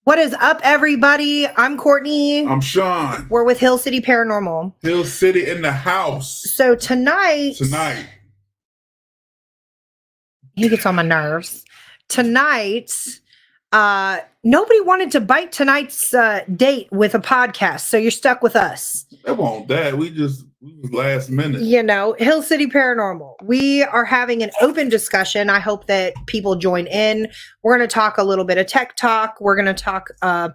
What is up, everybody? I'm Courtney. I'm Sean. We're with Hill City Paranormal. Hill City in the house. So tonight, he gets on my nerves. Tonight, nobody wanted to bite tonight's date with a podcast, so you're stuck with us. They want that. We was last minute. You know, Hill City Paranormal. We are having an open discussion. I hope that people join in. We're going to talk a little bit of tech talk. We're going to talk a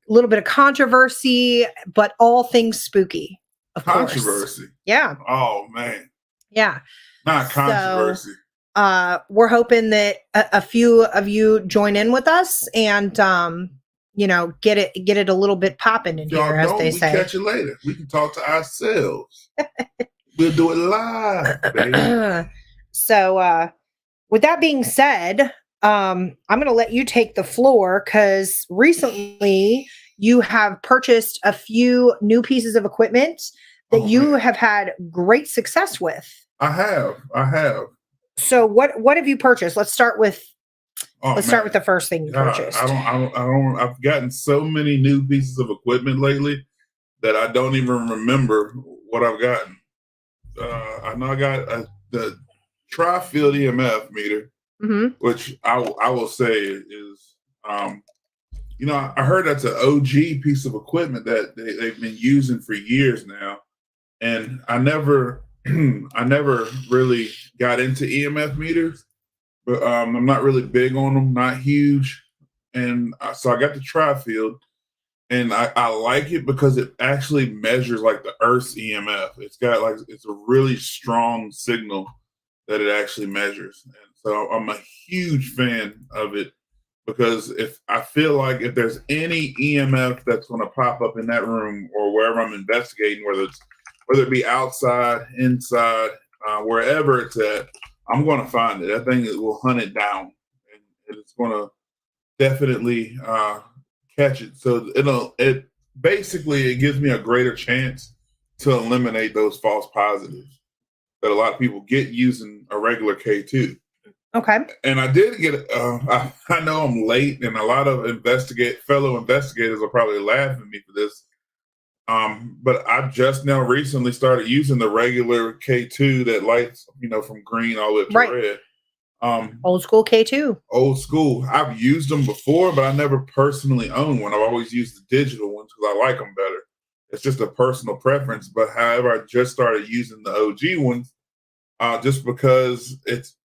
little bit of controversy, but all things spooky. Of controversy. Course. Yeah. Oh man. Yeah. Not controversy. So, we're hoping that a few of you join in with us and get it a little bit popping in here, as they say. Catch you later. We can talk to ourselves. We'll do it live, baby. So, with that being said, I'm going to let you take the floor because recently you have purchased a few new pieces of equipment that you have had great success with. I have. So, what have you purchased? Let's start with. Start with the first thing you purchased. I've gotten so many new pieces of equipment lately that I don't even remember what I've gotten. I know I got the Tri-Field EMF meter, which I will say is, I heard that's an OG piece of equipment that they've been using for years now, and I never really got into EMF meters. But I'm not really big on them, not huge. And so I got the Tri-Field, and I like it because it actually measures like the Earth's EMF. It's a really strong signal that it actually measures. And so I'm a huge fan of it because if there's any EMF that's going to pop up in that room or wherever I'm investigating, whether it be outside, inside, wherever it's at, I'm going to find it. That thing will hunt it down, and it's going to definitely catch it. So it basically gives me a greater chance to eliminate those false positives that a lot of people get using a regular K2. Okay. And I did get. I know I'm late, and a lot of fellow investigators will probably laugh at me for this. But I just now recently started using the regular K2 that lights, from green all the way to red. Old school K2. Old school. I've used them before, but I never personally owned one. I've always used the digital ones because I like them better. It's just a personal preference. But however, I just started using the OG ones just because it's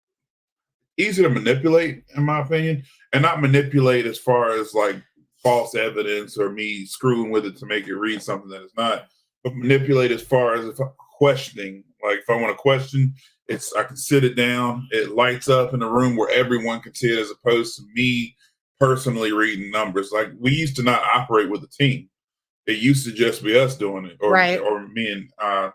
easy to manipulate, in my opinion, and not manipulate as far as like false evidence or me screwing with it to make it read something that it's not, but manipulate as far as if I'm questioning. Like if I want to question, I can sit it down. It lights up in a room where everyone can see it, as opposed to me personally reading numbers. Like we used to not operate with a team. It used to just be us doing it, or me and our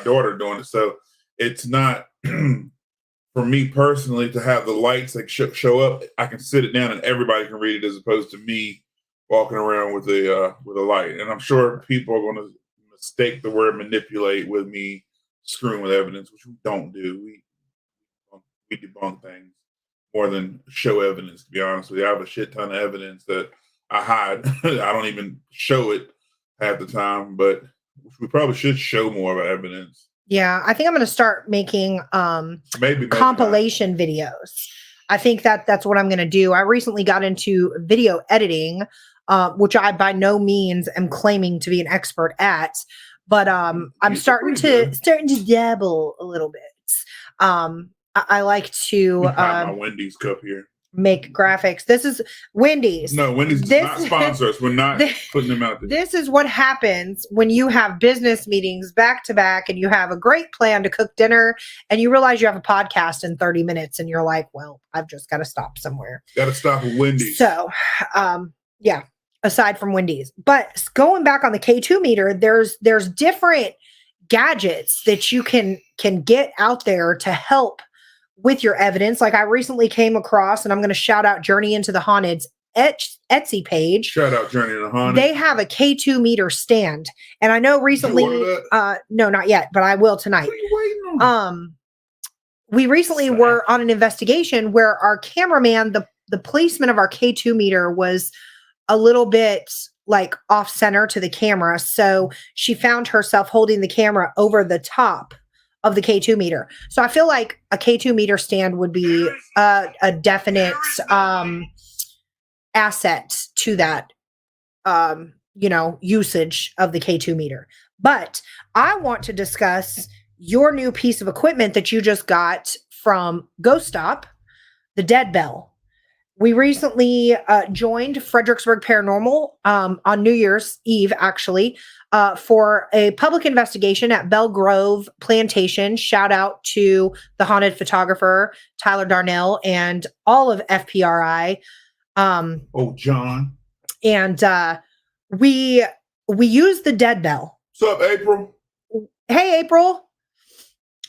daughter doing it. So it's not for me personally to have the lights like show up. I can sit it down and everybody can read it, as opposed to me walking around with a light. And I'm sure people are going to mistake the word manipulate with me screwing with evidence, which we don't do. We debunk things more than show evidence, to be honest with you. I have a shit ton of evidence that I hide. I don't even show it half the time, but we probably should show more of evidence. Yeah, I think I'm going to start making maybe compilation videos. I think that's what I'm going to do. I recently got into video editing, which I by no means am claiming to be an expert at, but I'm starting to dabble a little bit. I like to my Wendy's cup here. Make graphics. This is Wendy's. No, Wendy's does not sponsor us. We're not putting them out there. This is what happens when you have business meetings back to back and you have a great plan to cook dinner and you realize you have a podcast in 30 minutes and you're like, well, I've just got to stop somewhere. Got to stop at Wendy's. So, yeah, aside from Wendy's. But going back on the K2 meter, there's different gadgets that you can get out there to help with your evidence. Like I recently came across, and I'm going to shout out Journey into the Haunted's Etsy page. Shout out Journey into the Haunted. They have a K2 meter stand. And I know recently, no, not yet, but I will tonight. What are you waiting on? We recently were on an investigation where our cameraman, placement of our K2 meter was a little bit like off center to the camera. So she found herself holding the camera over the top of the K2 meter. So I feel like a K2 meter stand would be a definite asset to that, usage of the K2 meter. But I want to discuss your new piece of equipment that you just got from Ghost Stop, the Dead Bell. We recently joined Fredericksburg Paranormal on New Year's Eve, actually, for a public investigation at Bell Grove Plantation. Shout out to the haunted photographer, Tyler Darnell, and all of FPRI. John. And we used the Dead Bell. What's up, April? Hey, April.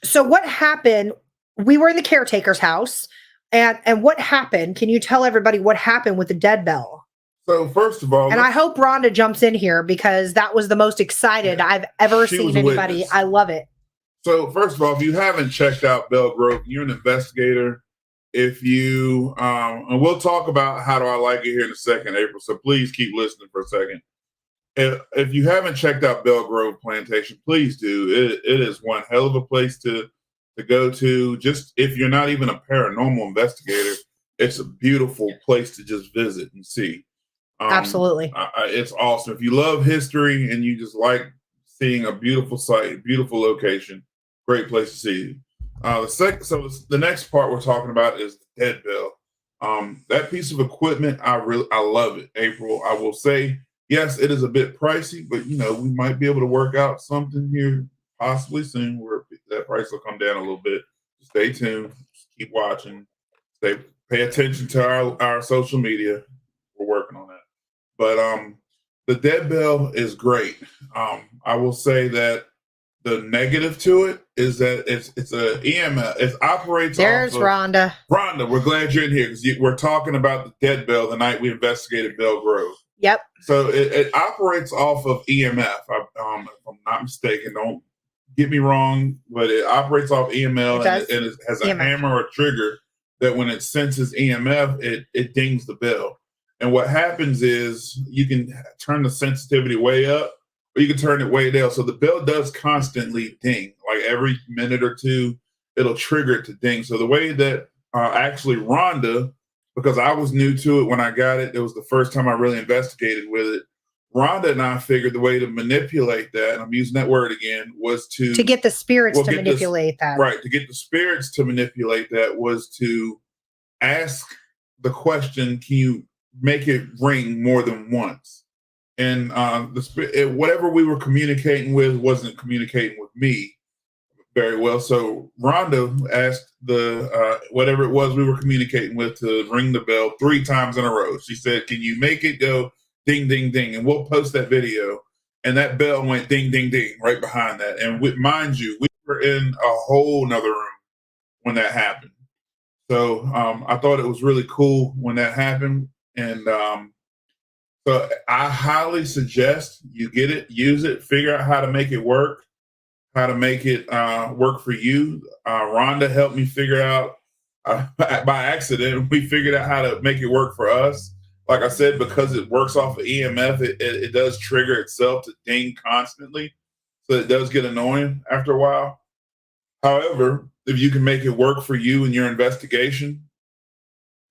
So what happened? We were in the caretaker's house. And what happened? Can you tell everybody what happened with the Dead Bell? So first of all, and I hope Rhonda jumps in here because that was the most excited I've ever seen anybody. Witness. I love it. So first of all, if you haven't checked out Bell Grove, you're an investigator. If you and we'll talk about how do I like it here in a second, April. So please keep listening for a second. If you haven't checked out Bell Grove Plantation, please do. It is one hell of a place to go to. Just if you're not even a paranormal investigator, it's a beautiful place to just visit and see. Absolutely. It's awesome. If you love history and you just like seeing a beautiful site, beautiful location, great place to see. The next part we're talking about is the Dead Bell. That piece of equipment, I love it, April. I will say, yes, it is a bit pricey, but we might be able to work out something here possibly soon where that price will come down a little bit. Stay tuned. Just keep watching. Pay attention to our social media. We're working on that. But the Dead Bell is great. I will say that the negative to it is that it's a EMF. It operates. There's Rhonda. Rhonda, we're glad you're in here because we're talking about the Dead Bell the night we investigated Bell Grove. Yep. So it operates off of EMF. If I'm not mistaken, don't get me wrong, but it operates off EMF and it has a hammer or trigger that when it senses EMF, it dings the bell. And what happens is you can turn the sensitivity way up or you can turn it way down. So the bell does constantly ding. Like every minute or two, it'll trigger it to ding. So the way that actually Rhonda, because I was new to it when I got it, it was the first time I really investigated with it. Rhonda and I figured the way to manipulate that, and I'm using that word again, was to get the spirits to manipulate that. Right. To get the spirits to manipulate that was to ask the question, can you make it ring more than once? And whatever we were communicating with wasn't communicating with me very well. So Rhonda asked whatever it was we were communicating with to ring the bell 3 times in a row. She said, can you make it go ding, ding, ding? And we'll post that video. And that bell went ding, ding, ding right behind that. And mind you, we were in a whole nother room when that happened. So I thought it was really cool when that happened. And so I highly suggest you get it, use it, figure out how to make it work, how to make it work for you. Rhonda helped me figure out by accident. We figured out how to make it work for us. Like I said, because it works off of EMF, it does trigger itself to ding constantly. So it does get annoying after a while. However, if you can make it work for you in your investigation,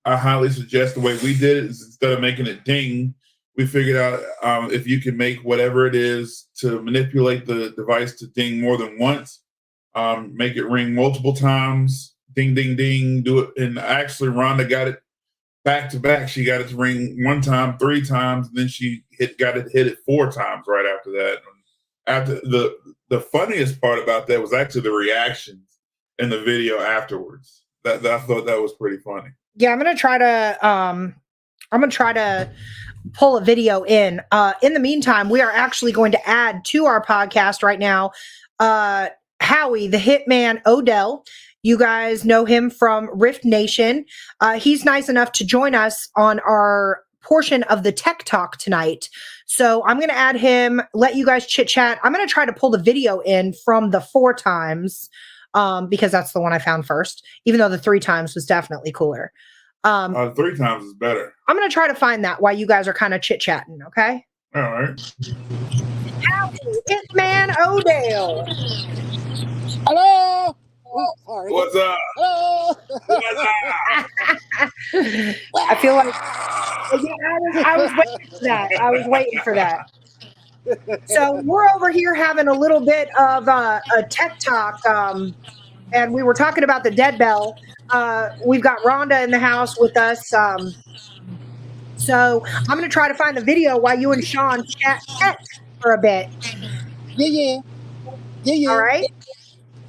I highly suggest the way we did it is instead of making it ding, we figured out if you can make whatever it is to manipulate the device to ding more than once, make it ring multiple times, ding, ding, ding, do it. And actually, Rhonda got it back to back. She got it to ring 1 time, 3 times, and then she hit it 4 times right after that. And after the funniest part about that was actually the reactions in the video afterwards. That I thought that was pretty funny. Yeah, I'm gonna try to pull a video in. In the meantime, we are actually going to add to our podcast right now Howie, the hitman Odell. You guys know him from Rift Nation. He's nice enough to join us on our portion of the Tech Talk tonight. So I'm going to add him, let you guys chit chat. I'm going to try to pull the video in from the 4 times because that's the one I found first, even though the 3 times was definitely cooler. 3 times is better. I'm going to try to find that while you guys are kind of chit-chatting, okay? All right. Howdy, Hitman Odell. Hello. Oh, sorry. What's up? Hello. What's up? I feel like I was waiting for that. I was waiting for that. So we're over here having a little bit of a tech talk, and we were talking about the dead bell. We've got Rhonda in the house with us. So I'm going to try to find the video while you and Sean chat for a bit. Yeah. All right.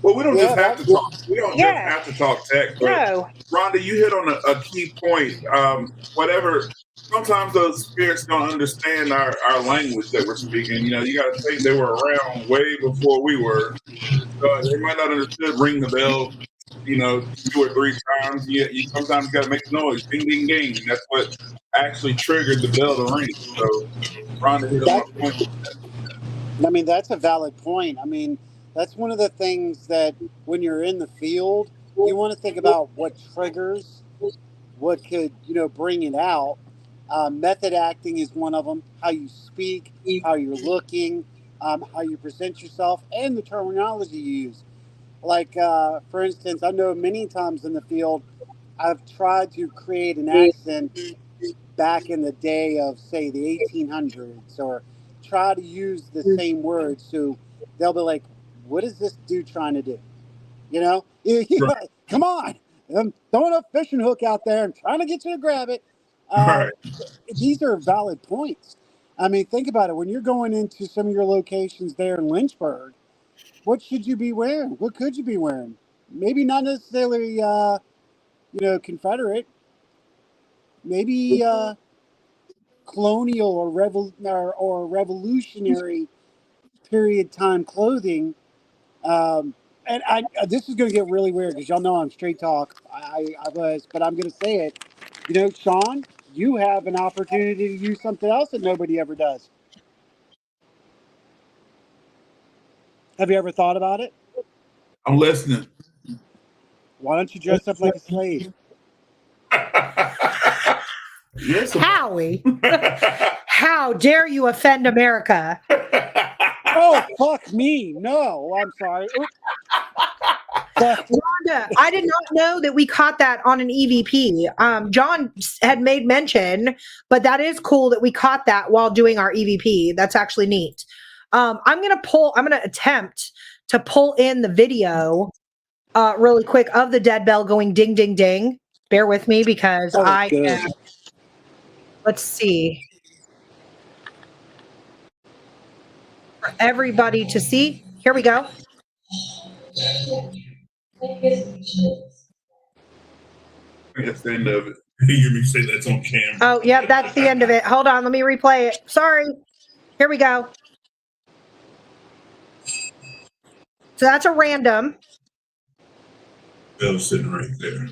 Well, we don't just have to talk. We don't just have to talk tech. But No. Rhonda, you hit on a key point. Whatever. Sometimes those spirits don't understand our language that we're speaking. You know, you got to think they were around way before we were. So they might not understood ring the bell, 2 or 3 times. You sometimes got to make the noise, ding, ding, ding. And that's what actually triggered the bell to ring. So Rhonda hit on my point. I mean, that's a valid point. I mean, that's one of the things that when you're in the field, you want to think about what triggers, what could, bring it out. Method acting is one of them. How you speak, how you're looking, how you present yourself, and the terminology you use. Like, for instance, I know many times in the field, I've tried to create an accent back in the day of, say, the 1800s, or try to use the same words. So they'll be like, what is this dude trying to do? Right. Come on, I'm throwing a fishing hook out there and trying to get you to grab it. Right. These are valid points. I mean, think about it. When you're going into some of your locations there in Lynchburg, what should you be wearing? What could you be wearing? Maybe not necessarily, Confederate. Maybe colonial or revolutionary period time clothing. And this is going to get really weird because y'all know I'm straight talk. But I'm going to say it. Sean, you have an opportunity to use something else that nobody ever does. Have you ever thought about it? I'm listening. Why don't you dress up like a slave? Yes. Howie, how dare you offend America? Oh, fuck me. No, I'm sorry. Rhonda, I did not know that we caught that on an EVP. John had made mention, but that is cool that we caught that while doing our EVP. That's actually neat. I'm going to attempt to pull in the video really quick of the dead bell going ding, ding, ding. Bear with me because let's see. For everybody to see. Here we go. That's the end of it. You hear me say that's on camera. Oh, yeah, that's the end of it. Hold on, let me replay it. Sorry. Here we go. So that's a random. Bell's sitting right there.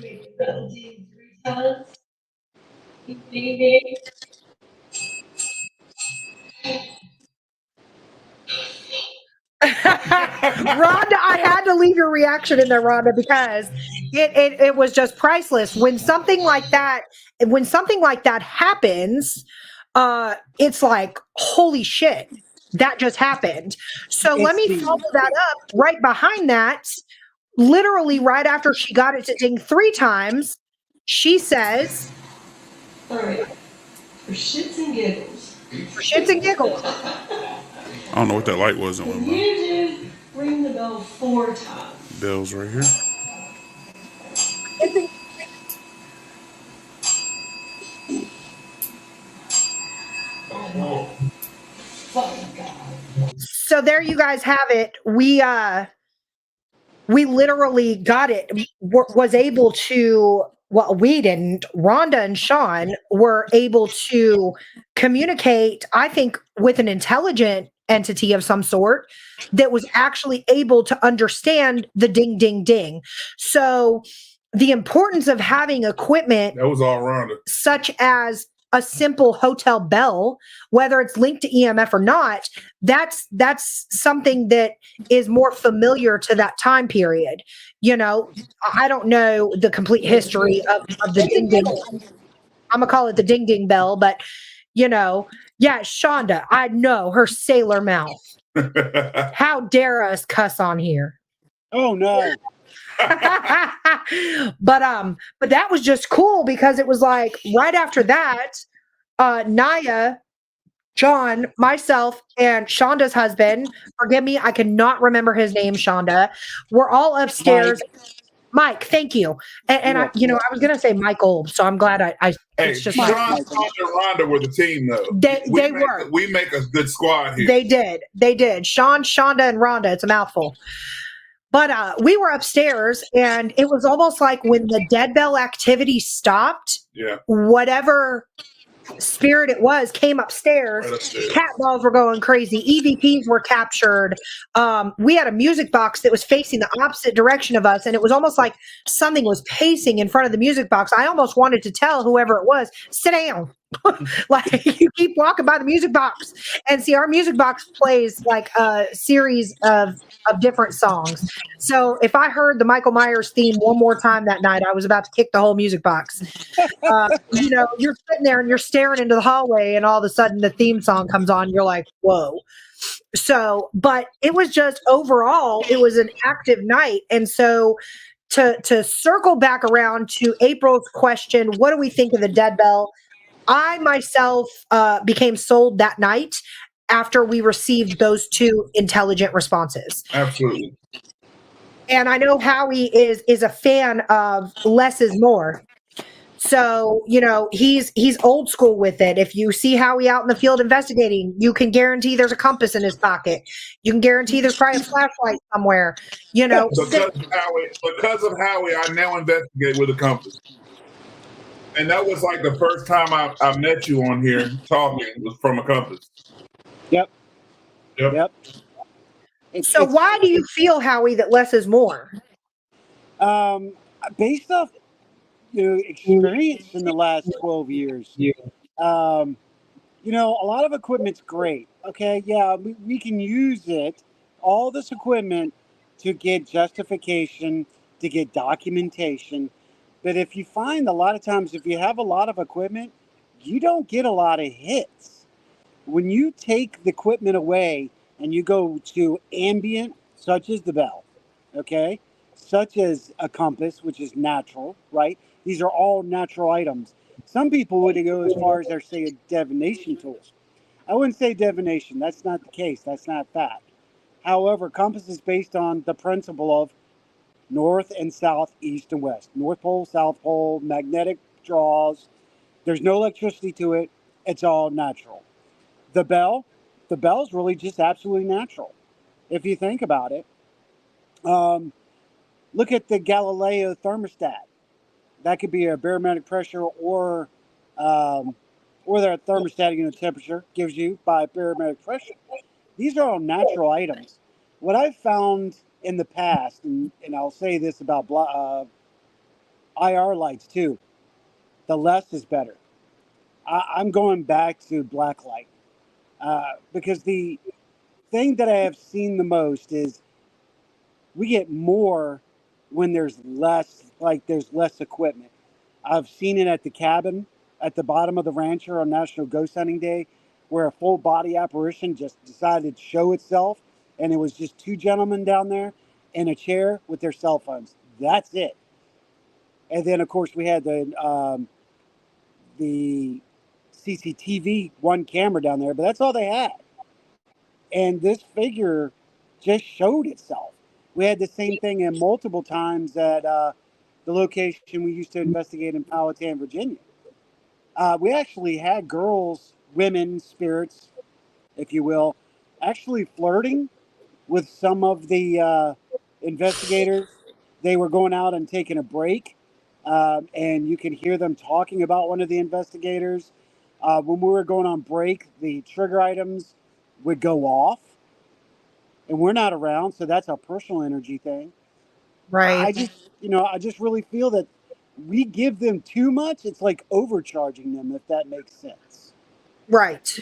Rhonda, I had to leave your reaction in there, Rhonda, because it was just priceless. When something like that happens, it's like, holy shit, that just happened. So let me follow that up right behind that. Literally right after she got it to ding 3 times, she says, all right, for shits and giggles. For shits and giggles. I don't know what that light was. You did ring the bell 4 times. Bell's right here. Oh, God. So there you guys have it. We literally got it. Was able to. Well, we didn't. Rhonda and Sean were able to communicate, I think, with an intelligent entity of some sort that was actually able to understand the ding, ding, ding. So the importance of having equipment that was all Rhonda, such as a simple hotel bell, whether it's linked to EMF or not, that's something that is more familiar to that time period. You know, I don't know the complete history of the ding ding. I'm gonna call it the ding ding bell, but you know, yeah, Shonda, I know her sailor mouth. How dare us cuss on here? Oh no. But that was just cool because it was like right after that, Naya, John, myself, and Shonda's husband, forgive me, I cannot remember his name, Shonda, we're all upstairs. Mike, thank you. And I, you know, I was gonna say Michael, so I'm glad I Hey, it's just Sean, Mike. Sean and Rhonda were the team, though. They were. We make a good squad here. They did. Sean, Shonda, and Rhonda. It's a mouthful. But we were upstairs, and it was almost like when the dead bell activity stopped, whatever spirit it was came upstairs. Cat balls were going crazy. EVPs were captured. We had a music box that was facing the opposite direction of us, and it was almost like something was pacing in front of the music box. I almost wanted to tell whoever it was, sit down. Like, you keep walking by the music box. And see, our music box plays like a series of different songs. So if I heard the Michael Myers theme one more time that night, I was about to kick the whole music box. You know, you're sitting there and you're staring into the hallway, and all of a sudden the theme song comes on. You're like, whoa. So, but it was just overall, it was an active night. And so to circle back around to April's question, what do we think of the dead bell? I myself became sold that night after we received those two intelligent responses. Absolutely. And I know Howie is a fan of less is more. So, you know, he's old school with it. If you see Howie out in the field investigating, you can guarantee there's a compass in his pocket. You can guarantee there's probably a flashlight somewhere. You know, because of Howie, I now investigate with a compass. And that was like the first time I met you on here talking was from a compass. Yep. So why do you feel, Howie, that less is more? Based off experience in the last 12 years, you know, a lot of equipment's great. Okay, yeah, we can use it, all this equipment, to get justification, to get documentation. But if you find a lot of times, if you have a lot of equipment, you don't get a lot of hits. When you take the equipment away and you go to ambient, such as the bell, okay, such as a compass, which is natural, right? These are all natural items. Some people would go as far as they're saying divination tools. I wouldn't say divination. That's not the case. That's not fact. However, compass is based on the principle of north and south, east and west. North pole, south pole, magnetic draws. There's no electricity to it. It's all natural. The bell's really just absolutely natural. If you think about it, look at the Galileo thermostat. That could be a barometric pressure or the thermostat temperature gives you by barometric pressure. These are all natural items. What I've found in the past, and I'll say this about IR lights too, the less is better. I'm going back to black light because the thing that I have seen the most is we get more when there's less equipment. I've seen it at the cabin at the bottom of the rancher on National Ghost Hunting Day, where a full body apparition just decided to show itself, and it was just two gentlemen down there in a chair with their cell phones. That's it. And then, of course, we had the CCTV one camera down there, but that's all they had. And this figure just showed itself. We had the same thing in multiple times at the location we used to investigate in Powhatan, Virginia. We actually had girls, women, spirits, if you will, actually flirting with some of the investigators. They were going out and taking a break, and you can hear them talking about one of the investigators. When we were going on break, the trigger items would go off, and we're not around, so that's a personal energy thing. Right. I just really feel that we give them too much, it's like overcharging them, if that makes sense. Right.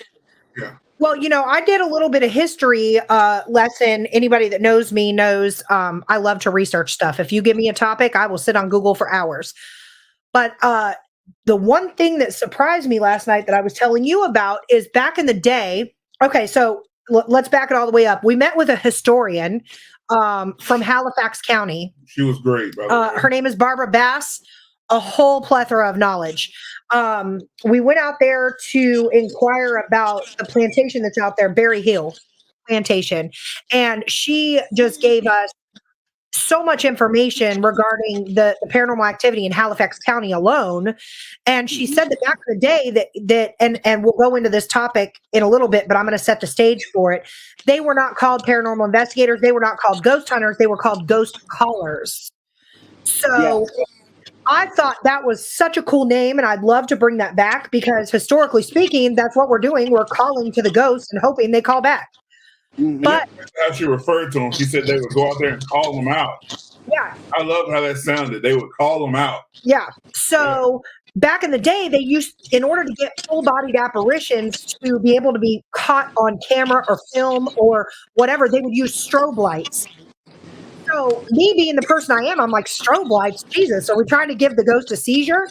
Yeah. Well, I did a little bit of history lesson. Anybody that knows me knows I love to research stuff. If you give me a topic, I will sit on Google for hours. But the one thing that surprised me last night that I was telling you about is back in the day. Okay, so let's back it all the way up. We met with a historian from Halifax County. She was great, by the way. Her name is Barbara Bass. A whole plethora of knowledge. We went out there to inquire about the plantation that's out there, Berry Hill Plantation. And she just gave us so much information regarding the paranormal activity in Halifax County alone. And she said that back in the day that and we'll go into this topic in a little bit, but I'm going to set the stage for it. They were not called paranormal investigators. They were not called ghost hunters. They were called ghost callers. So I thought that was such a cool name, and I'd love to bring that back because historically speaking, that's what we're doing. We're calling to the ghosts and hoping they call back. Mm-hmm. But how she referred to them, she said they would go out there and call them out. yeah, I love how that sounded. They would call them out. yeah. So back in the day, they used, in order to get full-bodied apparitions to be able to be caught on camera or film or whatever, they would use strobe lights. So me being the person I am, I'm like, strobe lights, Jesus, are we trying to give the ghost a seizure?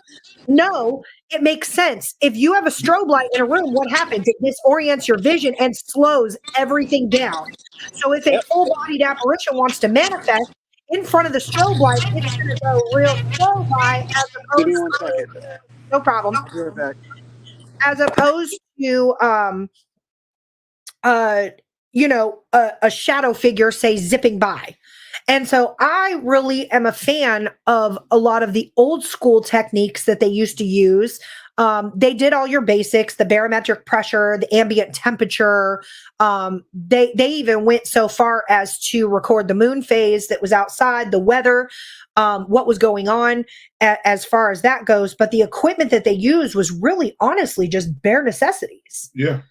No, it makes sense. If you have a strobe light in a room, what happens? It disorients your vision and slows everything down. So if a full-bodied apparition wants to manifest in front of the strobe light, it's going to go real slow by as opposed Give me 1 to, second. no problem. Be right back. As opposed to, a shadow figure, say, zipping by. And so I really am a fan of a lot of the old school techniques that they used to use. They did all your basics, the barometric pressure, the ambient temperature. They even went so far as to record the moon phase that was outside, the weather, what was going on as far as that goes. But the equipment that they used was really, honestly, just bare necessities. Yeah.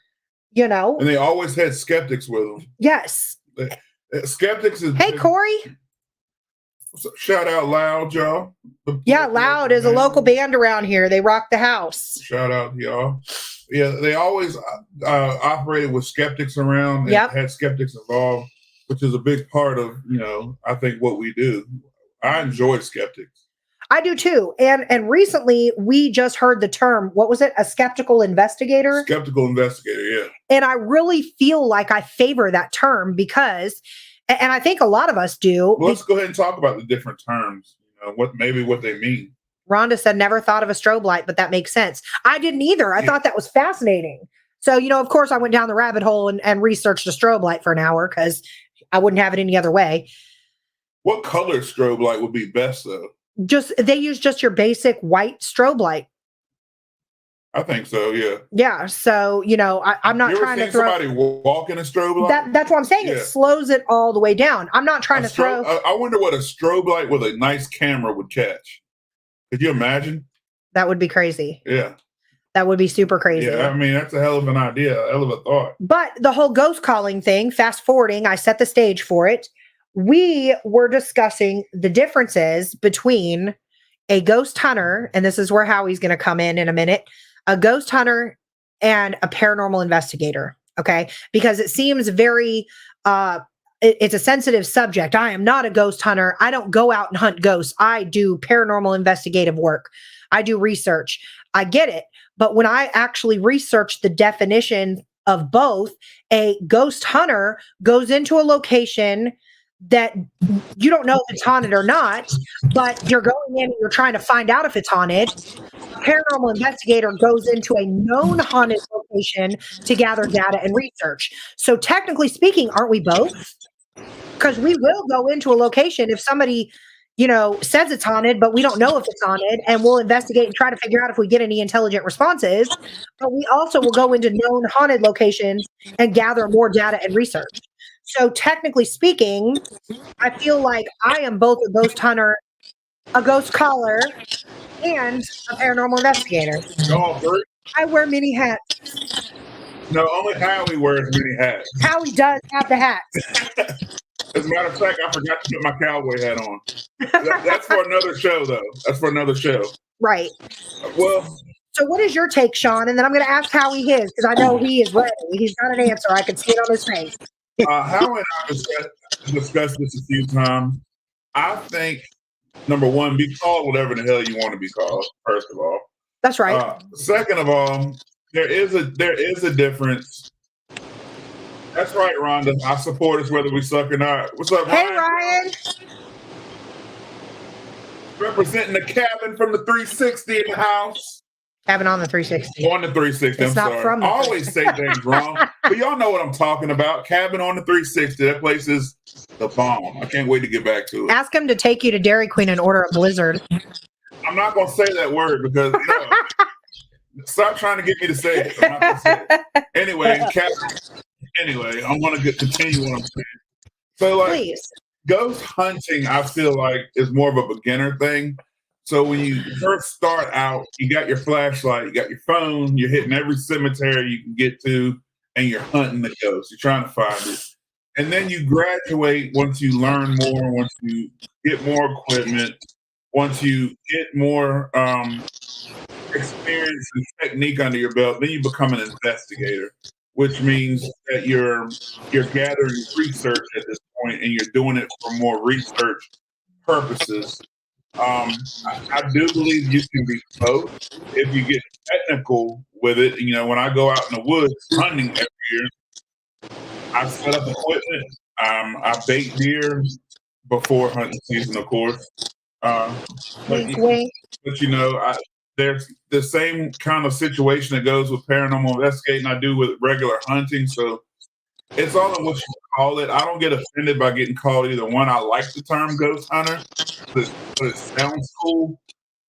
And they always had skeptics with them. Yes. Skeptics is. Hey, Corey. Shout out Loud, y'all. Yeah, Loud is a local band around here. They rock the house. Shout out, y'all. Yeah, they always operated with skeptics around and had skeptics involved, which is a big part of, I think what we do. I enjoy skeptics. I do too. And recently we just heard the term, what was it? A skeptical investigator? Skeptical investigator, yeah. And I really feel like I favor that term because, and I think a lot of us do. Well, let's go ahead and talk about the different terms, what they mean. Rhonda said, never thought of a strobe light, but that makes sense. I didn't either. I thought that was fascinating. So, of course I went down the rabbit hole and researched a strobe light for an hour because I wouldn't have it any other way. What color strobe light would be best though? They use just your basic white strobe light. I think so, yeah. Yeah, so I'm not trying to throw somebody walk in a strobe light. That's what I'm saying. It slows it all the way down. I'm not trying to throw. I wonder what a strobe light with a nice camera would catch. Could you imagine? That would be crazy. Yeah, that would be super crazy. Yeah, I mean that's a hell of an idea, a hell of a thought. But the whole ghost calling thing, fast forwarding, I set the stage for it. We were discussing the differences between a ghost hunter, and this is where Howie's going to come in a minute, a ghost hunter and a paranormal investigator, okay? Because it seems very, it's a sensitive subject. I am not a ghost hunter. I don't go out and hunt ghosts. I do paranormal investigative work. I do research. I get it. But when I actually research the definition of both, a ghost hunter goes into a location that you don't know if it's haunted or not, but you're going in and you're trying to find out if it's haunted. A paranormal investigator goes into a known haunted location to gather data and research. So technically speaking, aren't we both? Because we will go into a location if somebody, says it's haunted, but we don't know if it's haunted, and we'll investigate and try to figure out if we get any intelligent responses. But we also will go into known haunted locations and gather more data and research. So technically speaking, I feel like I am both a ghost hunter, a ghost caller, and a paranormal investigator. All three? I wear many hats. No, only Howie wears many hats. Howie does have the hats. As a matter of fact, I forgot to put my cowboy hat on. That's for another show, though. That's for another show. Right. Well, so what is your take, Sean? And then I'm going to ask Howie his, because I know he is ready. He's got an answer. I can see it on his face. Howie and I discussed this a few times. I think, number one, be called whatever the hell you want to be called, first of all. That's right. Second of all, there is a difference. That's right, Rhonda. I support us whether we suck or not. What's up, Ryan? Hey, Ryan. Representing the cabin from the 360 in the house. Cabin on the 360. On the 360. It's I'm not sorry. from the I always say things wrong, but y'all know what I'm talking about. Cabin on the 360. That place is the bomb. I can't wait to get back to it. Ask him to take you to Dairy Queen and order a Blizzard. I'm not going to say that word because stop trying to get me to say it. I'm not gonna say it. Anyway, I'm going to continue what I'm saying. So, like, Please. Ghost hunting, I feel like, is more of a beginner thing. So when you first start out, you got your flashlight, you got your phone, you're hitting every cemetery you can get to, and you're hunting the ghost. You're trying to find it. And then you graduate once you learn more, once you get more equipment, once you get more experience and technique under your belt, then you become an investigator, which means that you're gathering research at this point, and you're doing it for more research purposes. I do believe you can be both if you get technical with it. You know, when I go out in the woods hunting every year, I set up equipment. I bait deer before hunting season, of course. But you know, there's the same kind of situation that goes with paranormal investigating I do with regular hunting. So it's all in what you call it. I don't get offended by getting called either one. I like the term ghost hunter, but it sounds cool.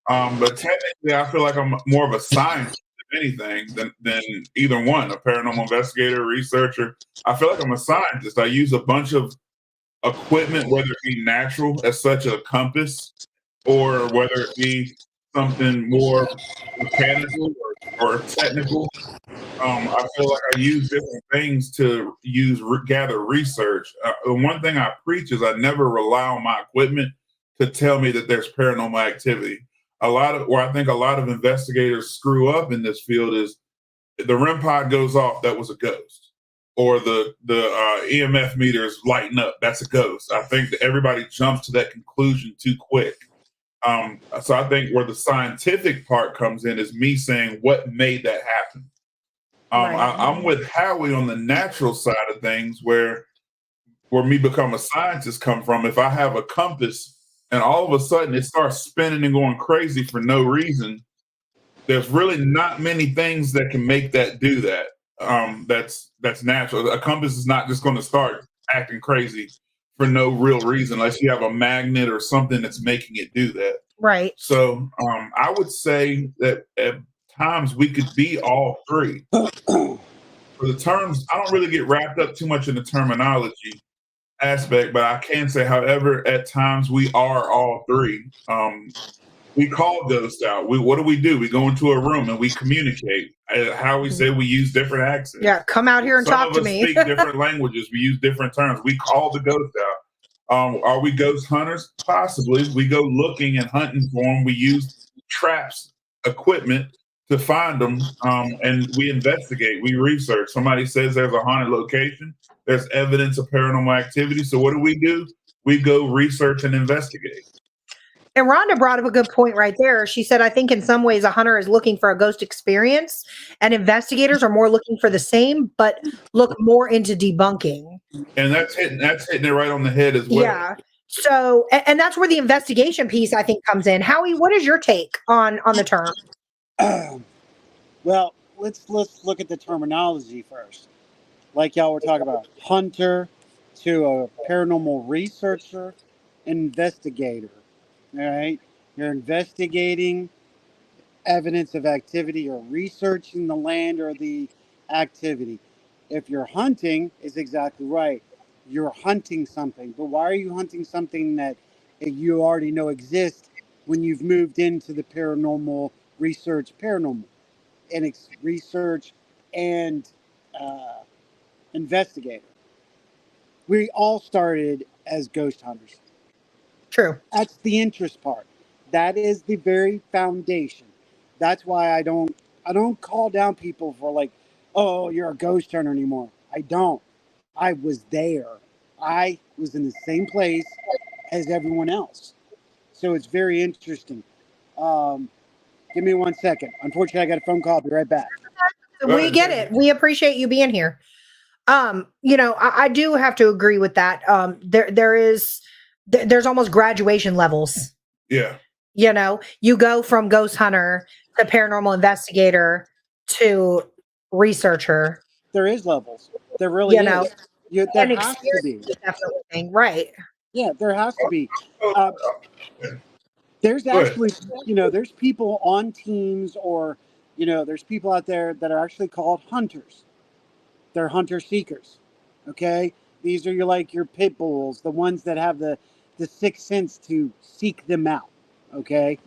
But technically, I feel like I'm more of a scientist, if anything, than either one, a paranormal investigator, researcher. I feel like I'm a scientist. I use a bunch of equipment, whether it be natural, as such a compass, or whether it be something more mechanical or technical. I feel like I use different things to gather research. The one thing I preach is I never rely on my equipment to tell me that there's paranormal activity. I think a lot of investigators screw up in this field is the REM pod goes off, that was a ghost, or the EMF meters lighten up, that's a ghost. I think that everybody jumps to that conclusion too quick. So I think where the scientific part comes in is me saying what made that happen. I'm with Howie on the natural side of things, where me become a scientist come from. If I have a compass and all of a sudden it starts spinning and going crazy for no reason, there's really not many things that can make that do that. That's natural. A compass is not just going to start acting crazy for no real reason unless you have a magnet or something that's making it do that. Right. So I would say that at times we could be all three. For the terms, I don't really get wrapped up too much in the terminology aspect, but I can say, however, at times we are all three. We call ghosts out. What do? We go into a room and we communicate. How we say we use different accents. Yeah, come out here and talk to me. Some of us speak different languages. We use different terms. We call the ghost out. Are we ghost hunters? Possibly. We go looking and hunting for them. We use traps, equipment to find them, and we investigate. We research. Somebody says there's a haunted location. There's evidence of paranormal activity. So what do? We go research and investigate. And Rhonda brought up a good point right there. She said, I think in some ways a hunter is looking for a ghost experience, and investigators are more looking for the same, but look more into debunking. And that's hitting it right on the head as well. Yeah. So, and that's where the investigation piece, I think, comes in. Howie, what is your take on the term? Well, let's look at the terminology first. Like y'all were talking about, hunter to a paranormal researcher, investigator. All right, you're investigating evidence of activity. You're researching the land or the activity. If you're hunting, it's exactly right. You're hunting something, but why are you hunting something that you already know exists when you've moved into the paranormal research, and research and investigator? We all started as ghost hunters. True. That's the interest part. That is the very foundation. That's why I don't call down people for like, oh, you're a ghost hunter anymore. I don't. I was there. I was in the same place as everyone else. So it's very interesting. Um, Give me 1 second. Unfortunately, I got a phone call. I'll be right back. We get it. We appreciate you being here. I do have to agree with that. There's almost graduation levels. Yeah. You go from ghost hunter to paranormal investigator to researcher. There is levels. There really is. There and has to be. Definitely, right. Yeah, there has to be. There's actually, there's people on teams or, there's people out there that are actually called hunters. They're hunter seekers. Okay. These are your pit bulls, the ones that have the sixth sense to seek them out. Okay.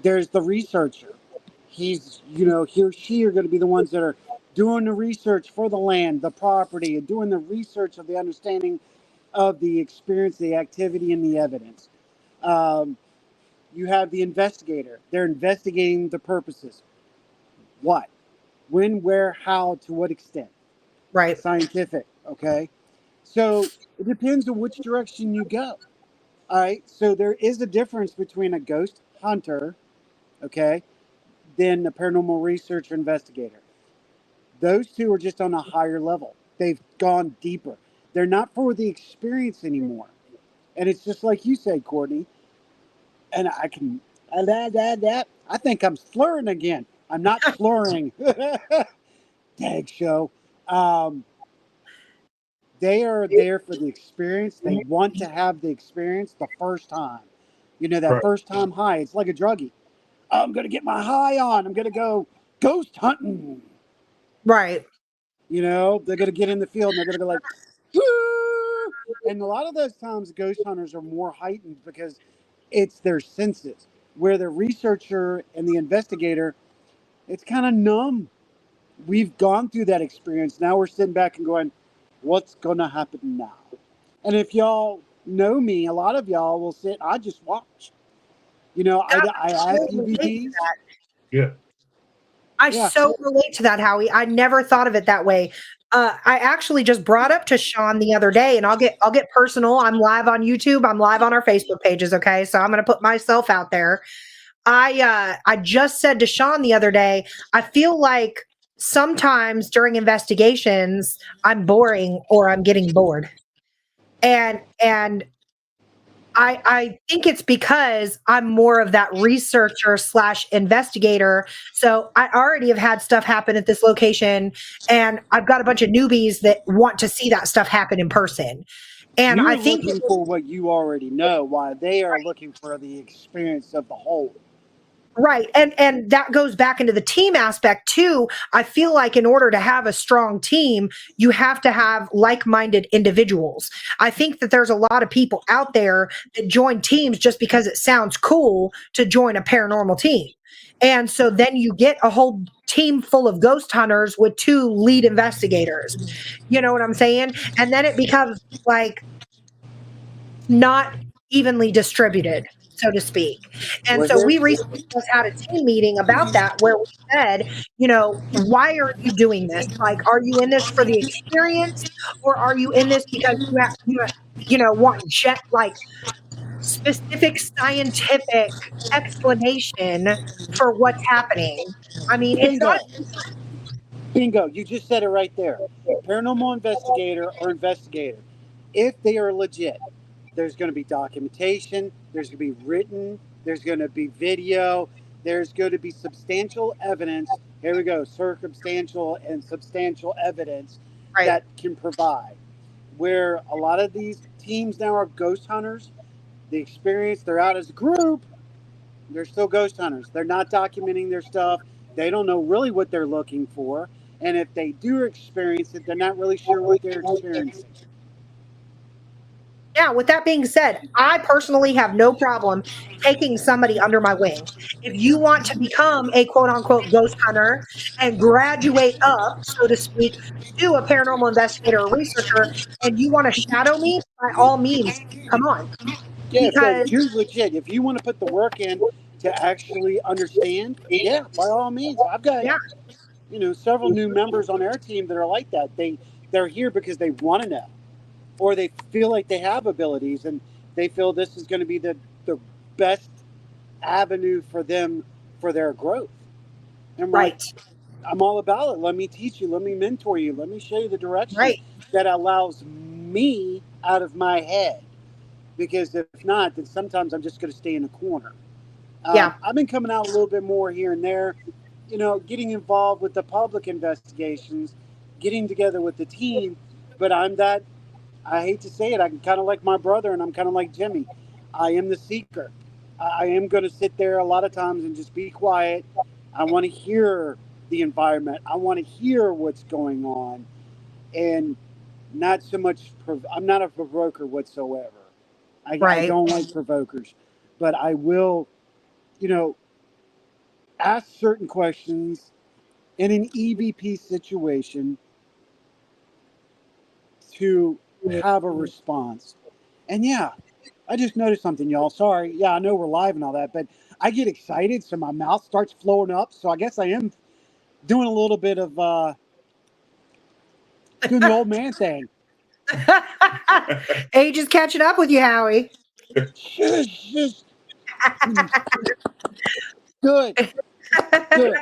There's the researcher. He's, he or she are going to be the ones that are doing the research for the land, the property, and doing the research of the understanding of the experience, the activity, and the evidence. You have the investigator. They're investigating the purposes. What? When, where, how, to what extent? Right. Scientific. Okay. So it depends on which direction you go. All right. So there is a difference between a ghost hunter, okay, than a paranormal researcher investigator. Those two are just on a higher level. They've gone deeper. They're not for the experience anymore. And it's just like you said, Courtney. And I think I'm slurring again. I'm not slurring. Tag show. They are there for the experience. They want to have the experience the first time. That first time high. It's like a druggie. I'm going to get my high on. I'm going to go ghost hunting. Right. They're going to get in the field and they're going to go like, woo! And a lot of those times ghost hunters are more heightened because it's their senses. Where the researcher and the investigator, it's kind of numb. We've gone through that experience. Now we're sitting back and going, what's going to happen now? And if y'all know me, a lot of y'all will sit, I just watch. I ask DVDs. Yeah. I so relate to that, Howie. I never thought of it that way. I actually just brought up to Sean the other day, and I'll get personal. I'm live on YouTube. I'm live on our Facebook pages. Okay, so I'm going to put myself out there. I just said to Sean the other day, I feel like sometimes during investigations, I'm boring or I'm getting bored, and I think it's because I'm more of that researcher / investigator. So I already have had stuff happen at this location, and I've got a bunch of newbies that want to see that stuff happen in person. And You're I think looking for what you already know, while they are looking for the experience of the whole. Right. And that goes back into the team aspect too. I feel like in order to have a strong team, you have to have like-minded individuals. I think that there's a lot of people out there that join teams just because it sounds cool to join a paranormal team. And so then you get a whole team full of ghost hunters with 2 lead investigators. You know what I'm saying? And then it becomes like not evenly distributed, so to speak. And so we recently just had a team meeting about that where we said, why are you doing this? Like, are you in this for the experience, or are you in this because want specific scientific explanation for what's happening? I mean, it's not. Bingo. You just said it right there. Paranormal investigator or investigator, if they are legit, there's going to be documentation, there's going to be written, there's going to be video, there's going to be substantial evidence. Here we go, circumstantial and substantial evidence that can provide. Where a lot of these teams now are ghost hunters, the experience, they're out as a group, they're still ghost hunters. They're not documenting their stuff. They don't know really what they're looking for. And if they do experience it, they're not really sure what they're experiencing. Yeah, with that being said, I personally have no problem taking somebody under my wing. If you want to become a quote unquote ghost hunter and graduate up, so to speak, to a paranormal investigator or researcher, and you want to shadow me, by all means, come on. Yeah, Because, if you're legit, if you want to put the work in to actually understand, yeah, by all means. I've got yeah, several new members on our team that are like that. They're here because they want to know, or they feel like they have abilities, and they feel this is going to be the best avenue for them for their growth. And I'm like, right, I'm all about it. Let me teach you. Let me mentor you. Let me show you the direction right. that allows me out of my head. Because if not, then sometimes I'm just going to stay in a corner. Yeah, I've been coming out a little bit more here and there, getting involved with the public investigations, getting together with the team. But I hate to say it, I'm kind of like my brother and I'm kind of like Jimmy. I am the seeker. I am going to sit there a lot of times and just be quiet. I want to hear the environment. I want to hear what's going on. And not so much, I'm not a provoker whatsoever. I right, don't like provokers, but I will, you know, ask certain questions in an EVP situation to have a response. And yeah, I just noticed something, y'all. Sorry. Yeah, I know we're live and all that, but I get excited, so my mouth starts flowing up. So I guess I am doing a little bit of doing the old man thing. Age is catching up with you, Howie. Shush. Good. Good.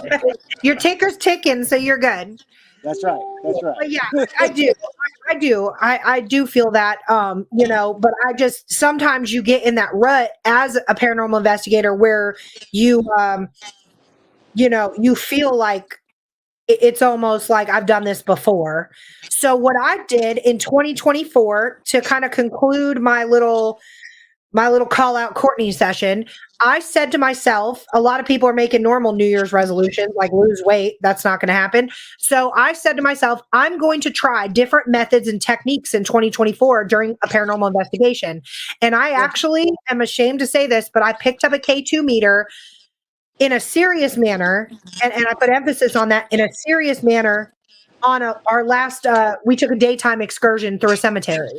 Your ticker's ticking, so you're good. That's right. That's right. But yeah, I do. I do feel that, but I just, sometimes you get in that rut as a paranormal investigator where you, you feel like it's almost like I've done this before. So what I did in 2024 to kind of conclude my little call out Courtney session, I said to myself, a lot of people are making normal New Year's resolutions, like lose weight. That's not going to happen. So I said to myself, I'm going to try different methods and techniques in 2024 during a paranormal investigation. And I actually am ashamed to say this, but I picked up a K2 meter in a serious manner. And I put emphasis on that, in a serious manner. On our last, we took a daytime excursion through a cemetery.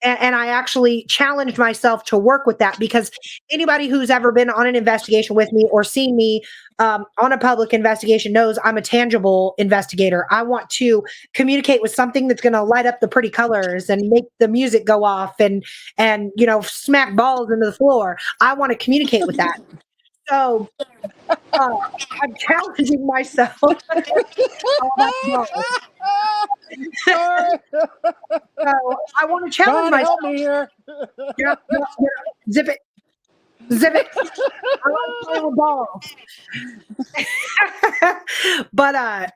And I actually challenged myself to work with that, because anybody who's ever been on an investigation with me or seen me on a public investigation knows I'm a tangible investigator. I want to communicate with something that's going to light up the pretty colors and make the music go off and smack balls into the floor. I want to communicate with that. So I'm challenging myself. Sorry. So I want to challenge God, myself. help me here. Yeah. Zip it. Zip it. I like playing with balls. But I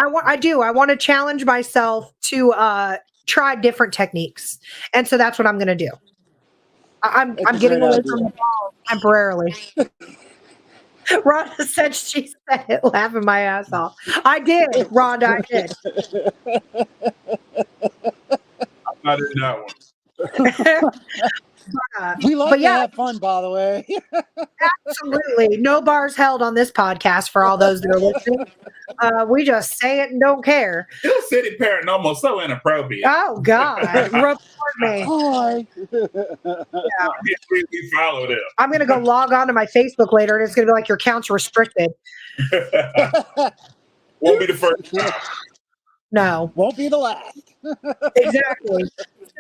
want to challenge myself to try different techniques. And so that's what I'm going to do. I'm getting away from the balls temporarily. Rhonda said she said it, laughing my ass off. I did, Rhonda, I did. I'm not in that one. We like to have fun, by the way. Absolutely. No bars held on this podcast for all those that are listening. We just say it and don't care. Hill City Paranormal, so inappropriate. Oh, God. Report me. Hi. Yeah. We follow them. I'm going to go log on to my Facebook later, and it's going to be like, your account's restricted. Won't be the first time. No. Won't be the last. Exactly.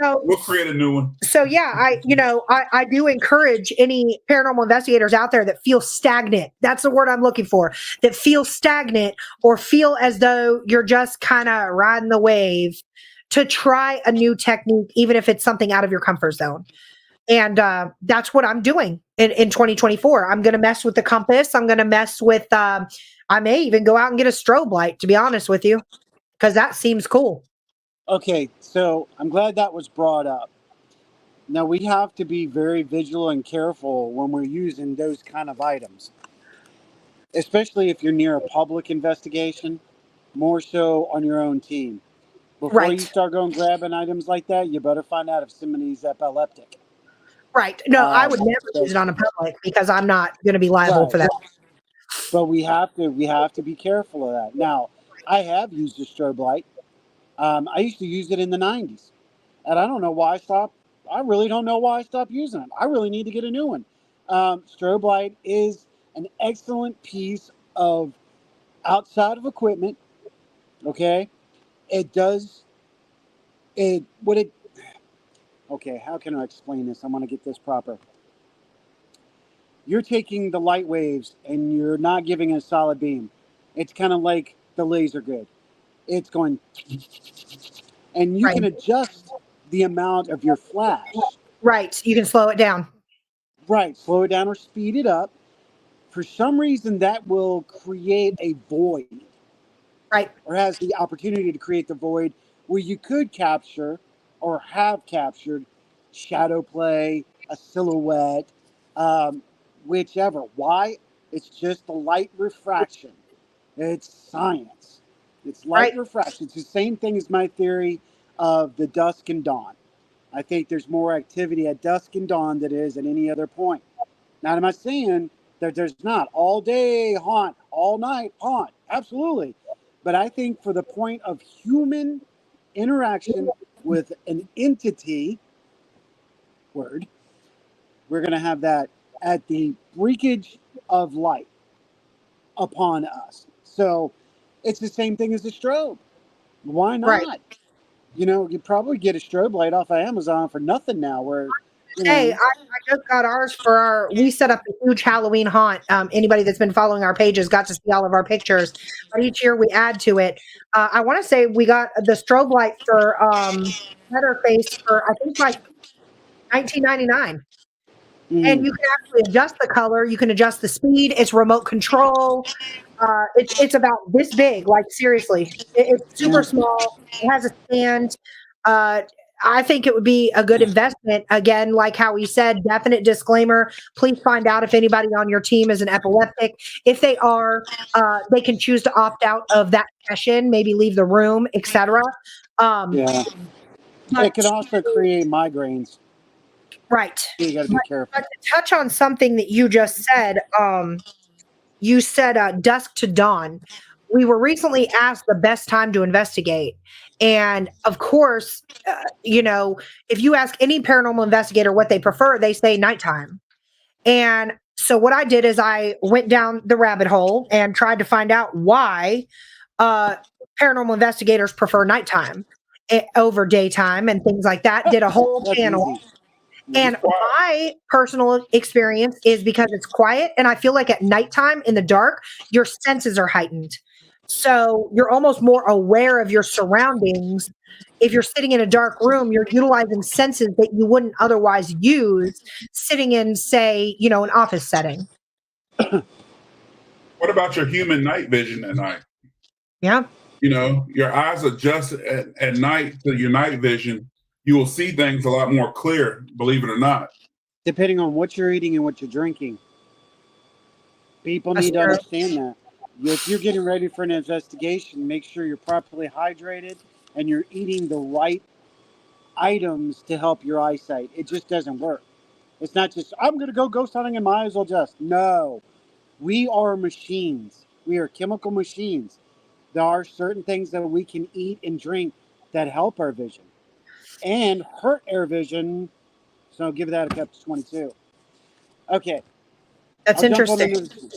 So we'll create a new one. So yeah, I do encourage any paranormal investigators out there that feel stagnant. That's the word I'm looking for. That feel stagnant or feel as though you're just kind of riding the wave, to try a new technique, even if it's something out of your comfort zone. And that's what I'm doing in 2024. I'm going to mess with the compass. I'm going to mess with, I may even go out and get a strobe light, to be honest with you, because that seems cool. Okay, so I'm glad that was brought up. Now, we have to be very vigilant and careful when we're using those kind of items, especially if you're near a public investigation, more so on your own team. Before you start going grabbing items like that, you better find out if somebody's epileptic. Right. No, I would Um, never so, use it on a public because I'm not going to be liable right. for that. But we have to be careful of that. Now, I have used a strobe light. I used to use it in the '90s, and I don't know why I stopped. I really don't know why I stopped using it. I really need to get a new one. Strobe light is an excellent piece of outside of equipment. Okay, it does it. What it? Okay, how can I explain this? I want to get this proper. You're taking the light waves and you're not giving it a solid beam. It's kind of like the laser grid. It's going, and you Right. can adjust the amount of your flash. Right. You can slow it down. Right, slow it down or speed it up. For some reason, that will create a void, Right. or has the opportunity to create the void where you could capture or have captured shadow play, a silhouette, um, whichever. Why? It's just the light refraction. It's science. It's light Right. refraction. It's the same thing as my theory of the dusk and dawn. I think there's more activity at dusk and dawn than it is at any other point. Now, am I saying that there's not all day haunt, all night haunt? Absolutely. But I think for the point of human interaction with an entity, word, we're going to have that at the breakage of light upon us. So it's the same thing as a strobe. Why Right. not? You know, you probably get a strobe light off of Amazon for nothing now. Where, you Hey, know, I just got ours for we set up a huge Halloween haunt. Anybody that's been following our pages got to see all of our pictures. But each year we add to it. I want to say we got the strobe light for Leatherface for I think like 1999. And mm, you can actually adjust the color. You can adjust the speed. It's remote control. It's about this big. Like seriously, it's super yeah, small. It has a stand. Uh, I think it would be a good investment. Again, like how he said, definite disclaimer. Please find out if anybody on your team is an epileptic. If they are, they can choose to opt out of that session, maybe leave the room, etc. Um, yeah. but It can also create migraines. right. So you got to be But, careful. but to touch on something that you just said, you said dusk to dawn. We were recently asked the best time to investigate. And of course, if you ask any paranormal investigator what they prefer, they say nighttime. And so what I did is I went down the rabbit hole and tried to find out why uh, paranormal investigators prefer nighttime over daytime and things like that. Did a whole That's panel. easy. And Mhm. my personal experience is because it's quiet, and I feel like at nighttime in the dark, your senses are heightened. So you're almost more aware of your surroundings. If you're sitting in a dark room, you're utilizing senses that you wouldn't otherwise use sitting in, say, an office setting. What about your human night vision at night? Yeah. Your eyes adjust at night to your night vision. You will see things a lot more clear, believe it or not. Depending on what you're eating and what you're drinking, people That's need to true. understand that. If you're getting ready for an investigation, make sure you're properly hydrated and you're eating the right items to help your eyesight. It just doesn't work. It's not just, I'm going to go ghost hunting and might as well just. No. We are machines. We are chemical machines. There are certain things that we can eat and drink that help our vision and hurt our vision. So I'll give that a cup to 22. Okay. That's I'll jump on interesting. another.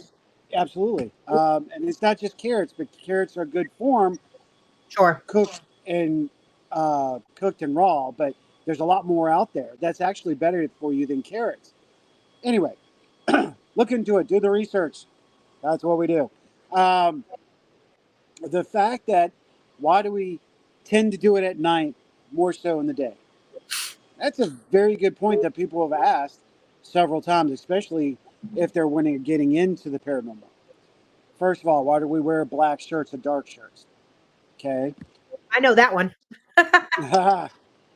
Absolutely. And it's not just carrots, but carrots are good form, Sure. cooked and raw. But there's a lot more out there that's actually better for you than carrots. Anyway, look into it. Do the research. That's what we do. The fact that why do we tend to do it at night more so in the day? That's a very good point that people have asked several times, especially if they're getting into the paranormal. First of all, why do we wear black shirts and dark shirts? Okay. I know that one.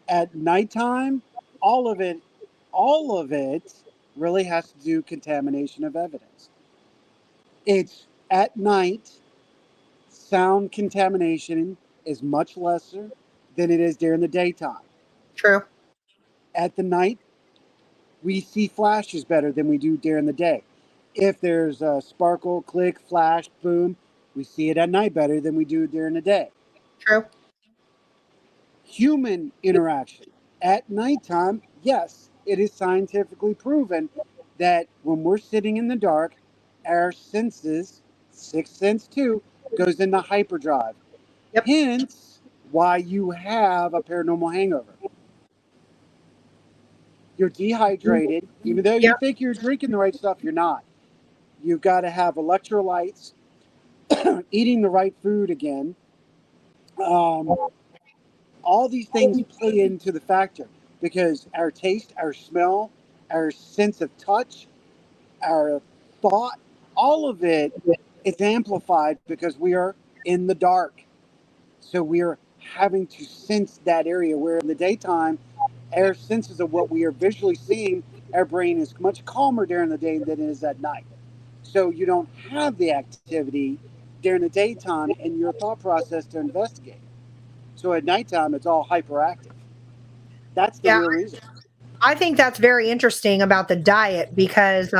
At nighttime, all of it really has to do contamination of evidence. It's at night, sound contamination is much lesser than it is during the daytime. True. At the night, we see flashes better than we do during the day. If there's a sparkle, click, flash, boom, we see it at night better than we do during the day. True. Human interaction at nighttime, yes, it is scientifically proven that when we're sitting in the dark, our senses, sixth sense too, goes into hyperdrive. Yep. Hence, why you have a paranormal hangover. You're dehydrated, even though you Yep. think you're drinking the right stuff, you're not. You've got to have electrolytes, eating the right food again. All these things play into the factor because our taste, our smell, our sense of touch, our thought, all of it is amplified because we are in the dark. So we are having to sense that area where in the daytime, our senses of what we are visually seeing, our brain is much calmer during the day than it is at night. So you don't have the activity during the daytime in your thought process to investigate. So at nighttime, it's all hyperactive. That's the real reason. I think that's very interesting about the diet because,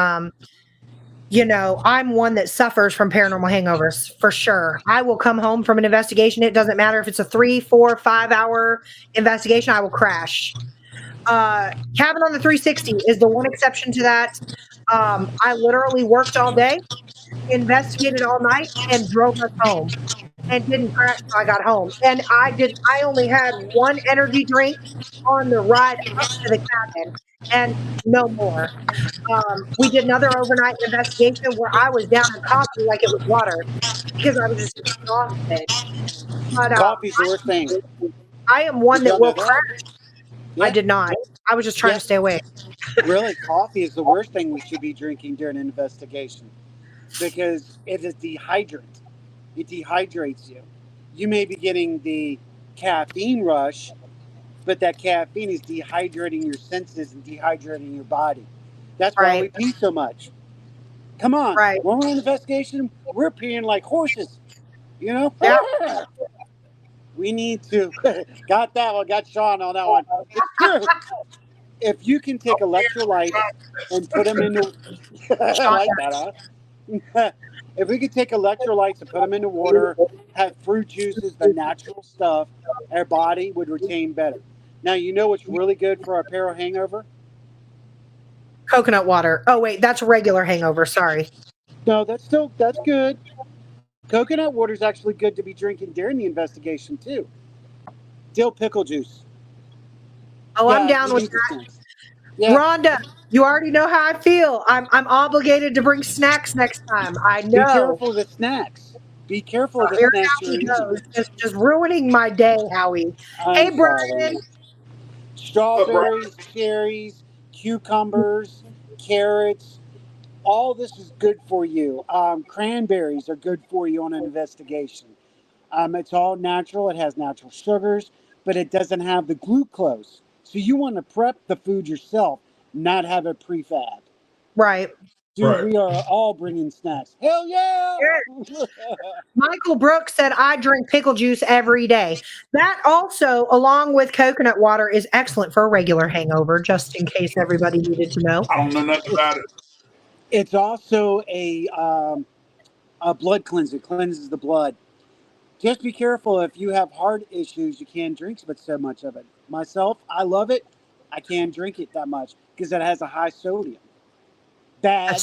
you know, I'm one that suffers from paranormal hangovers for sure. I will come home from an investigation. It doesn't matter if it's a 3, 4, 5 hour investigation, I will crash. Cabin on the 360 is the one exception to that. I literally worked all day, investigated all night, and drove us home and didn't crash till I got home. And I only had one energy drink on the ride up to the cabin and no more. We did another overnight investigation where I was down in coffee like it was water because I was just exhausted. But Coffee's the worst thing. I am one Did that y'all know will that? crash. Yeah. I did not. I was just trying to stay awake. Really, coffee is the worst thing we should be drinking during an investigation because it is dehydrant. It dehydrates you. You may be getting the caffeine rush, but that caffeine is dehydrating your senses and dehydrating your body. That's why we pee so much. Come on. Right. When we're in an investigation, we're peeing like horses. You know? Yeah. We need to. Got that one. Got Sean on that one. It's true. If you can take electrolytes and put them into. I like that, huh? If we could take electrolytes and put them into water, have fruit juices, the natural stuff, our body would retain better. Now, you know what's really good for our para hangover? Coconut water. Oh, wait, that's regular hangover. Sorry. No, that's good. Coconut water is actually good to be drinking during the investigation, too. Dill pickle juice. Oh, I'm down with that. Yeah. Rhonda, you already know how I feel. I'm obligated to bring snacks next time. I know. Be careful of the snacks. Be careful of the snacks you're eating. Just ruining my day, Howie. Hey, Brian. Strawberries, cherries, cucumbers, carrots. All this is good for you. Cranberries are good for you on an investigation. It's all natural. It has natural sugars, but it doesn't have the glucose. So you want to prep the food yourself, not have it prefab. Right. Dude, we are all bringing snacks. Hell yeah! Michael Brooks said, I drink pickle juice every day. That also, along with coconut water, is excellent for a regular hangover, just in case everybody needed to know. I don't know nothing about it. It's also a blood cleanser. It cleanses the blood. Just be careful if you have heart issues, you can't drink but so much of it. Myself, I love it. I can't drink it that much because it has a high sodium. Bad.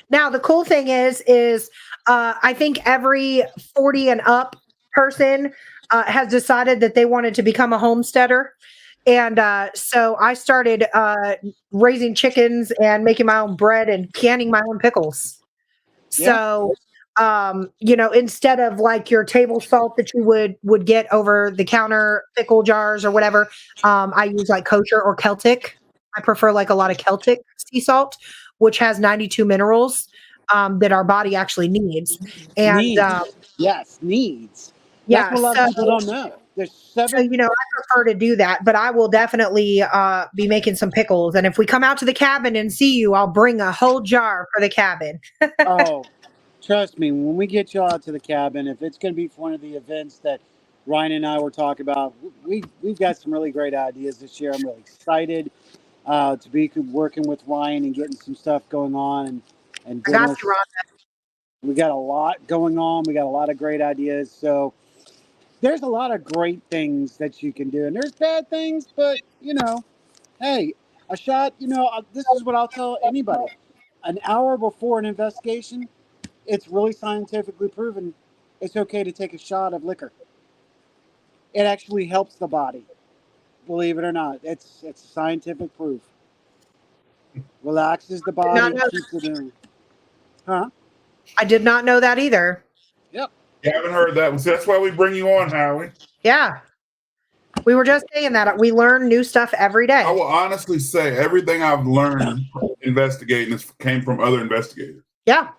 Now, the cool thing is I think every 40 and up person has decided that they wanted to become a homesteader. And so I started raising chickens and making my own bread and canning my own pickles. So, you know, instead of like your table salt that you would get over the counter pickle jars or whatever, I use like kosher or Celtic. I prefer like a lot of Celtic sea salt, which has 92 minerals that our body actually needs. And needs. Needs. Yeah, that's what a lot of people don't know. There's 7. So, you know, I prefer to do that, but I will definitely be making some pickles. And if we come out to the cabin and see you, I'll bring a whole jar for the cabin. Oh, trust me, when we get you out to the cabin, if it's going to be for one of the events that Ryan and I were talking about, we've got some really great ideas this year. I'm really excited. to be working with Ryan and getting some stuff going on, and I got Dennis. you, Ron. We got a lot going on. We got a lot of great ideas. So there's a lot of great things that you can do, and there's bad things, but hey, a shot. This is what I'll tell anybody: an hour before an investigation, it's really scientifically proven. It's okay to take a shot of liquor. It actually helps the body. Believe it or not, it's scientific proof. Relaxes the Did not body, know keeps it in. Huh? I did not know that either. Yep. You haven't heard that one. So that's why we bring you on, Howie. Yeah. We were just saying that we learn new stuff every day. I will honestly say everything I've learned investigating came from other investigators. Yeah.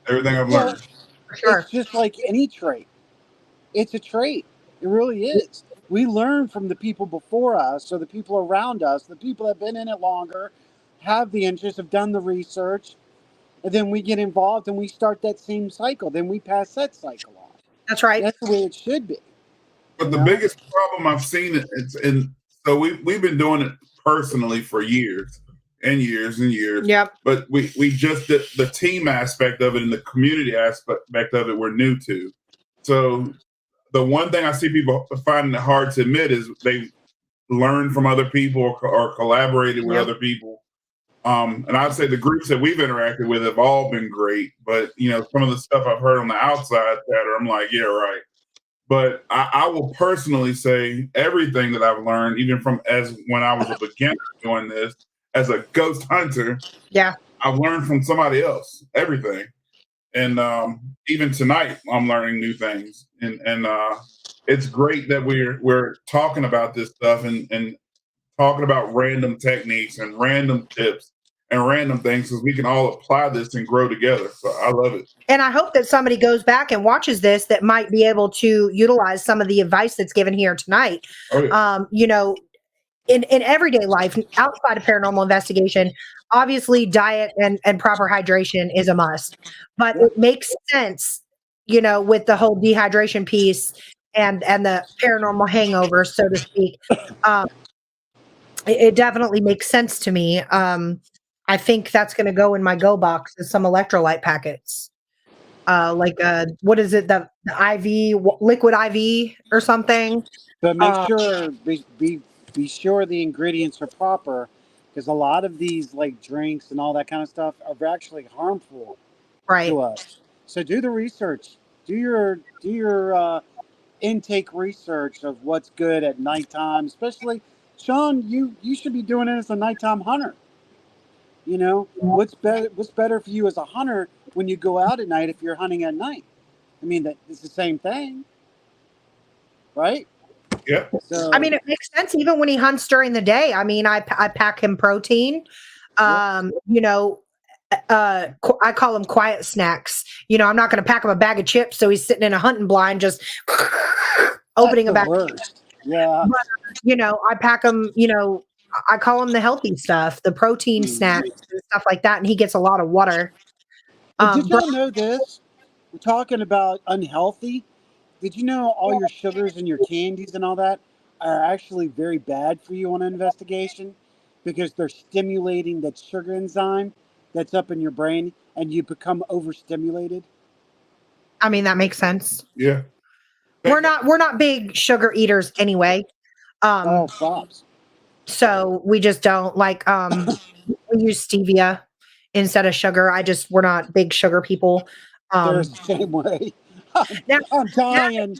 Everything I've learned. For sure. It's just like any trait. It's a trait. It really is. We learn from the people before us, or the people around us, the people that have been in it longer, have the interest, have done the research, and then we get involved and we start that same cycle. Then we pass that cycle on. That's right. That's the way it should be. But the biggest problem I've seen so we've been doing it personally for years and years and years. Yep. But we just the team aspect of it and the community aspect of it we're new to. So the one thing I see people finding it hard to admit is they learn from other people or collaborated with other people. And I'd say the groups that we've interacted with have all been great. But some of the stuff I've heard on the outside I'm like, yeah, right. But I will personally say everything that I've learned, even from as when I was a beginner doing this as a ghost hunter, I've learned from somebody else, everything. And even tonight, I'm learning new things. And it's great that we're talking about this stuff and talking about random techniques and random tips and random things, because we can all apply this and grow together. So I love it. And I hope that somebody goes back and watches this that might be able to utilize some of the advice that's given here tonight. Oh, yeah. In everyday life, outside of paranormal investigation, obviously diet and proper hydration is a must. But it makes sense, with the whole dehydration piece and the paranormal hangover, so to speak. It definitely makes sense to me. I think that's going to go in my go box as some electrolyte packets. What is it? The IV, liquid IV or something. But make sure, be sure the ingredients are proper, because a lot of these like drinks and all that kind of stuff are actually harmful to us. So do the research. Do your intake research of what's good at nighttime. Especially, Sean, you should be doing it as a nighttime hunter. What's better for you as a hunter when you go out at night if you're hunting at night? I mean, it's the same thing, right? Yeah. So, I mean, it makes sense even when he hunts during the day. I mean, I pack him protein. I call them quiet snacks. I'm not going to pack him a bag of chips so he's sitting in a hunting blind just opening a bag of chips. Yeah. But, I pack him, I call him the healthy stuff, the protein snacks and stuff like that. And he gets a lot of water. Did y'all know this? We're talking about unhealthy. Did you know all your sugars and your candies and all that are actually very bad for you on an investigation, because they're stimulating that sugar enzyme that's up in your brain and you become overstimulated? I mean, that makes sense. Yeah. We're not big sugar eaters anyway. Pops. So we just don't we use stevia instead of sugar. We're not big sugar people. They're the same way. I'm dying.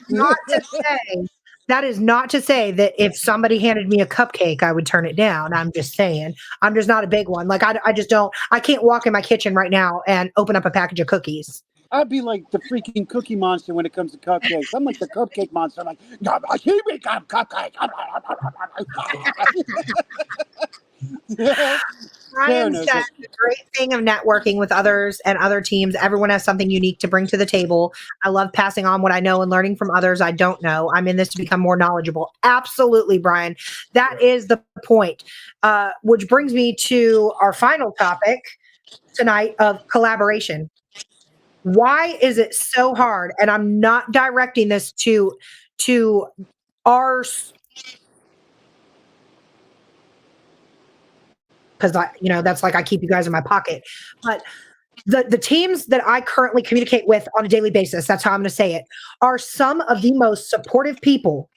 That is not to say that if somebody handed me a cupcake, I would turn it down. I'm just saying, I'm just not a big one. Like I just don't, I can't walk in my kitchen right now and open up a package of cookies. I'd be like the freaking Cookie Monster when it comes to cupcakes. I'm like the Cupcake Monster. I'm like, cupcake. Ryan said the great thing of networking with others and other teams, everyone has something unique to bring to the table. I love passing on what I know and learning from others I don't know. I'm in this to become more knowledgeable. Absolutely, Brian. That is the point. Which brings me to our final topic tonight of collaboration. Why is it so hard? And I'm not directing this to our because that's like I keep you guys in my pocket. But the teams that I currently communicate with on a daily basis, that's how I'm going to say it, are some of the most supportive people.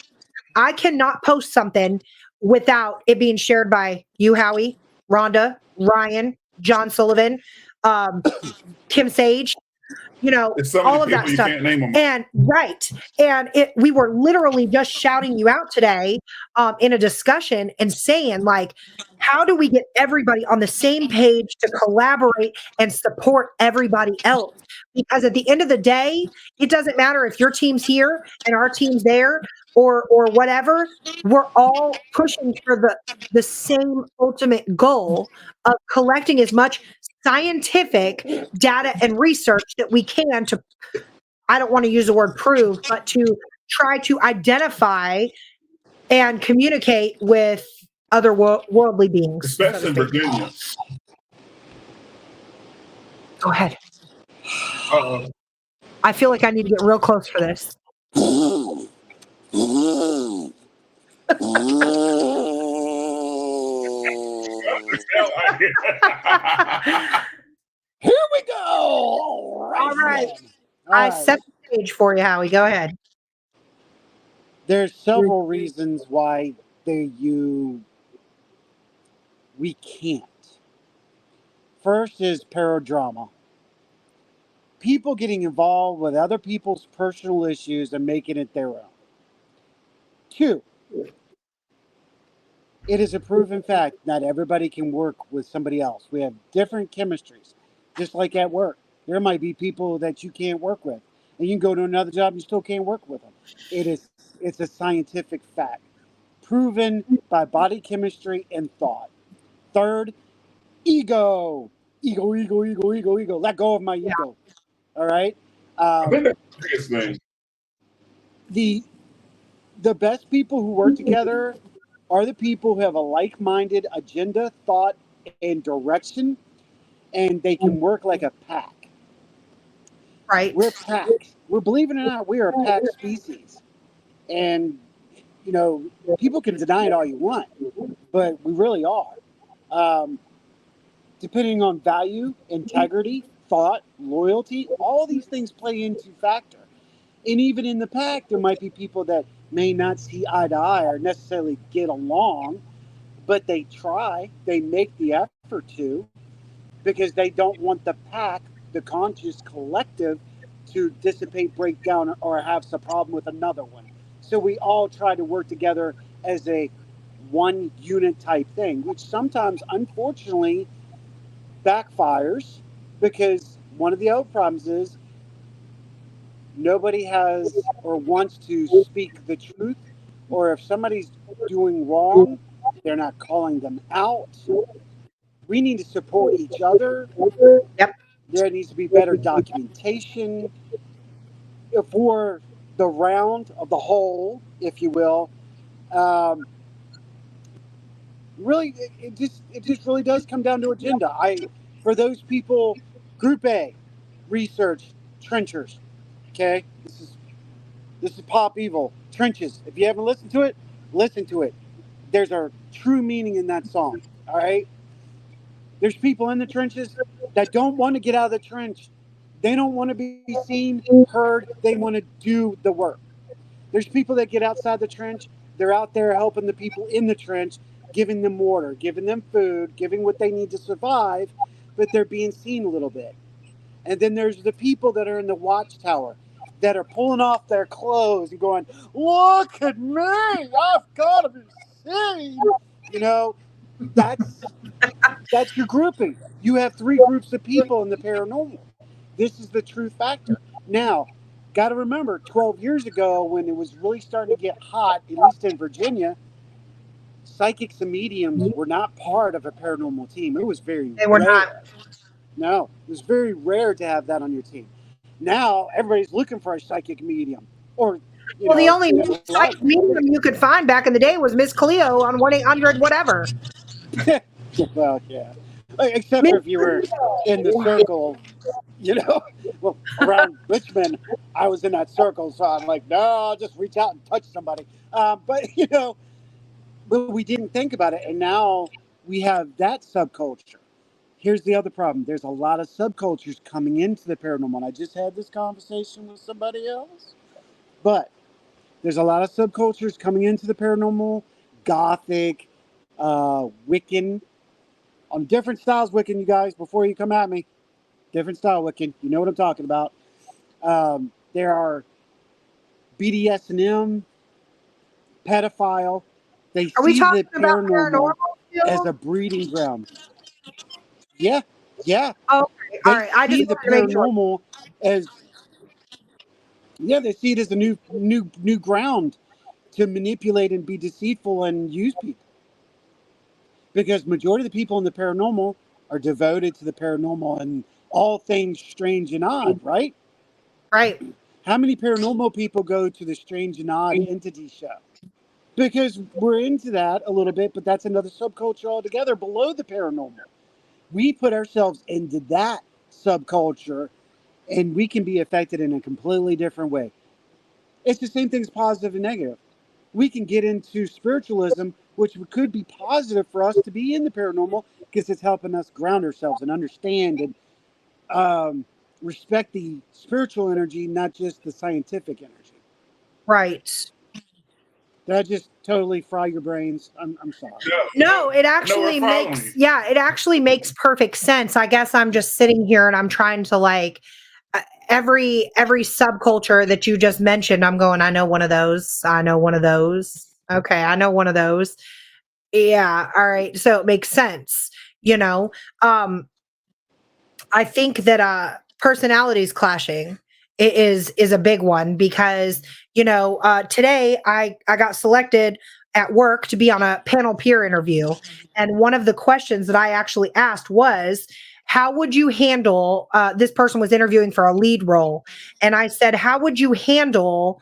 I cannot post something without it being shared by you, Howie, Rhonda, Ryan, John Sullivan, Kim Sage, It's so all many of that people you stuff. can't name them. And we were literally just shouting you out today in a discussion and saying, like, how do we get everybody on the same page to collaborate and support everybody else? Because at the end of the day, it doesn't matter if your team's here and our team's there or whatever. We're all pushing for the same ultimate goal of collecting as much scientific data and research that we can to, I don't want to use the word prove, but to try to identify and communicate with other worldly beings. Especially in Virginia. Go ahead. Uh-oh. I feel like I need to get real close for this. Here we go. All right. I set the stage for you, Howie. Go ahead. There's several reasons why we can't. First is paradrama. People getting involved with other people's personal issues and making it their own. 2, it is a proven fact not everybody can work with somebody else. We have different chemistries, just like at work. There might be people that you can't work with, and you can go to another job and you still can't work with them. It's a scientific fact, proven by body chemistry and thought. 3rd, ego. Ego. Let go of my ego. All right. I think that's the biggest thing. The best people who work together are the people who have a like-minded agenda, thought, and direction, and they can work like a pack. Right. We're packs. Believe it or not, we are a pack species. And, people can deny it all you want, but we really are. Depending on value, integrity, thought, loyalty, all these things play into factor. And even in the pack, there might be people that may not see eye to eye or necessarily get along, but they try, they make the effort to, because they don't want the pack, the conscious collective, to dissipate, break down, or have some problem with another one. So we all try to work together as a one unit type thing, which sometimes, unfortunately, backfires, because one of the other problems is nobody has or wants to speak the truth, or if somebody's doing wrong, they're not calling them out. We need to support each other. Yep. There needs to be better documentation for the round of the whole, if you will. Really, it just really does come down to agenda. For those people, Group A, research, trenchers. Okay, this is Pop Evil, Trenches. If you haven't listened to it, listen to it. There's a true meaning in that song. All right. There's people in the trenches that don't want to get out of the trench. They don't want to be seen, heard. They want to do the work. There's people that get outside the trench. They're out there helping the people in the trench, giving them water, giving them food, giving what they need to survive, but they're being seen a little bit. And then there's the people that are in the watchtower that are pulling off their clothes and going, look at me, I've got to be seen. That's your grouping. You have 3 groups of people in the paranormal. This is the true factor. Now, got to remember, 12 years ago, when it was really starting to get hot, at least in Virginia, psychics and mediums were not part of a paranormal team. It was very They were rare. not. No, it was very rare to have that on your team. Now, everybody's looking for a psychic medium. Or, the only psychic medium you could find back in the day was Miss Cleo on 1-800 whatever. Well, yeah. Except for if you were in the circle, Well, around Richmond, I was in that circle, so I'm like, no, I'll just reach out and touch somebody. But we didn't think about it. And now we have that subculture. Here's the other problem. There's a lot of subcultures coming into the paranormal. And I just had this conversation with somebody else. But there's a lot of subcultures coming into the paranormal, Gothic, Wiccan, on different styles, Wiccan, you guys, before you come at me. Different style Wiccan. You know what I'm talking about. There are BDSM, pedophile. They Are we see talking the about paranormal paranormal as still? a breeding ground. Yeah, yeah. Okay, all They right. I just see the wanted to make sure. paranormal as they see it as a new ground to manipulate and be deceitful and use people. Because majority of the people in the paranormal are devoted to the paranormal and all things strange and odd, right? Right. How many paranormal people go to the Strange and Odd Entity show? Because we're into that a little bit, but that's another subculture altogether below the paranormal. We put ourselves into that subculture and we can be affected in a completely different way. It's the same thing as positive and negative. We can get into spiritualism, which could be positive for us to be in the paranormal because it's helping us ground ourselves and understand and respect the spiritual energy, not just the scientific energy. Right. Did I just totally fry your brains? I'm sorry. No, it actually makes it actually makes perfect sense. I guess I'm just sitting here and I'm trying to like every subculture that you just mentioned, I'm going, I know one of those. I know one of those. Okay, I know one of those. Yeah, all right. So it makes sense, you know. I think that personalities clashing is a big one because today I got selected at work to be on a panel peer interview, and one of the questions that I actually asked was, how would you handle this person was interviewing for a lead role, and I said, how would you handle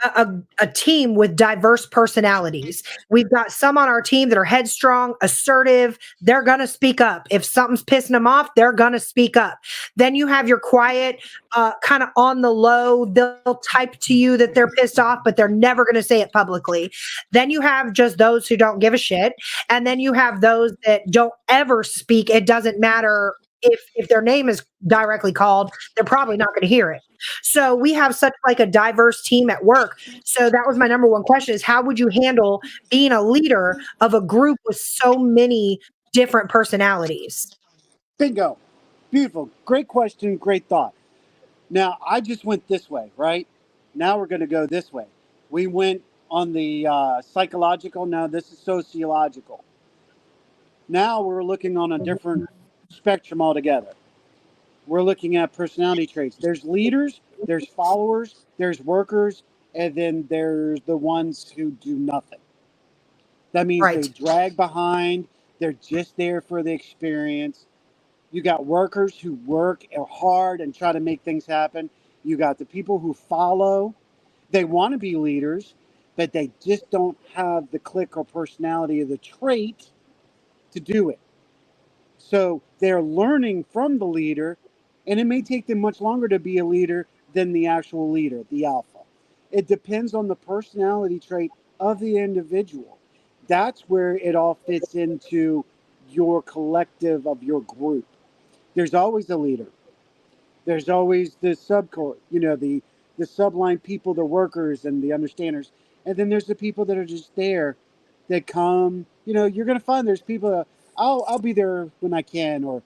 a team with diverse personalities? We've got some on our team that are headstrong, assertive. They're going to speak up. If something's pissing them off, they're going to speak up. Then you have your quiet, kind of on the low. They'll type to you that they're pissed off, but they're never going to say it publicly. Then you have just those who don't give a shit. And then you have those that don't ever speak. It doesn't matter if their name is directly called, they're probably not going to hear it. So we have such like a diverse team at work. So that was my number one question, is how would you handle being a leader of a group with so many different personalities? Bingo. Beautiful. Great question. Great thought. Now, I just went this way, right? Now we're going to go this way. We went on the psychological. Now this is sociological. Now we're looking on a different spectrum altogether. We're looking at personality traits. There's leaders, there's followers, there's workers, and then there's the ones who do nothing. That means Right. they drag behind, they're just there for the experience. You got workers who work hard and try to make things happen. You got the people who follow. They want to be leaders, but they just don't have the click or personality or the trait to do it. So they're learning from the leader, and it may take them much longer to be a leader than the actual leader, the alpha. It depends on the personality trait of the individual. That's where it all fits into your collective of your group. There's always a leader. There's always the subcore, the subline people, the workers and the understanders. And then there's the people that are just there that come, you're going to find there's people that I'll be there when I can, or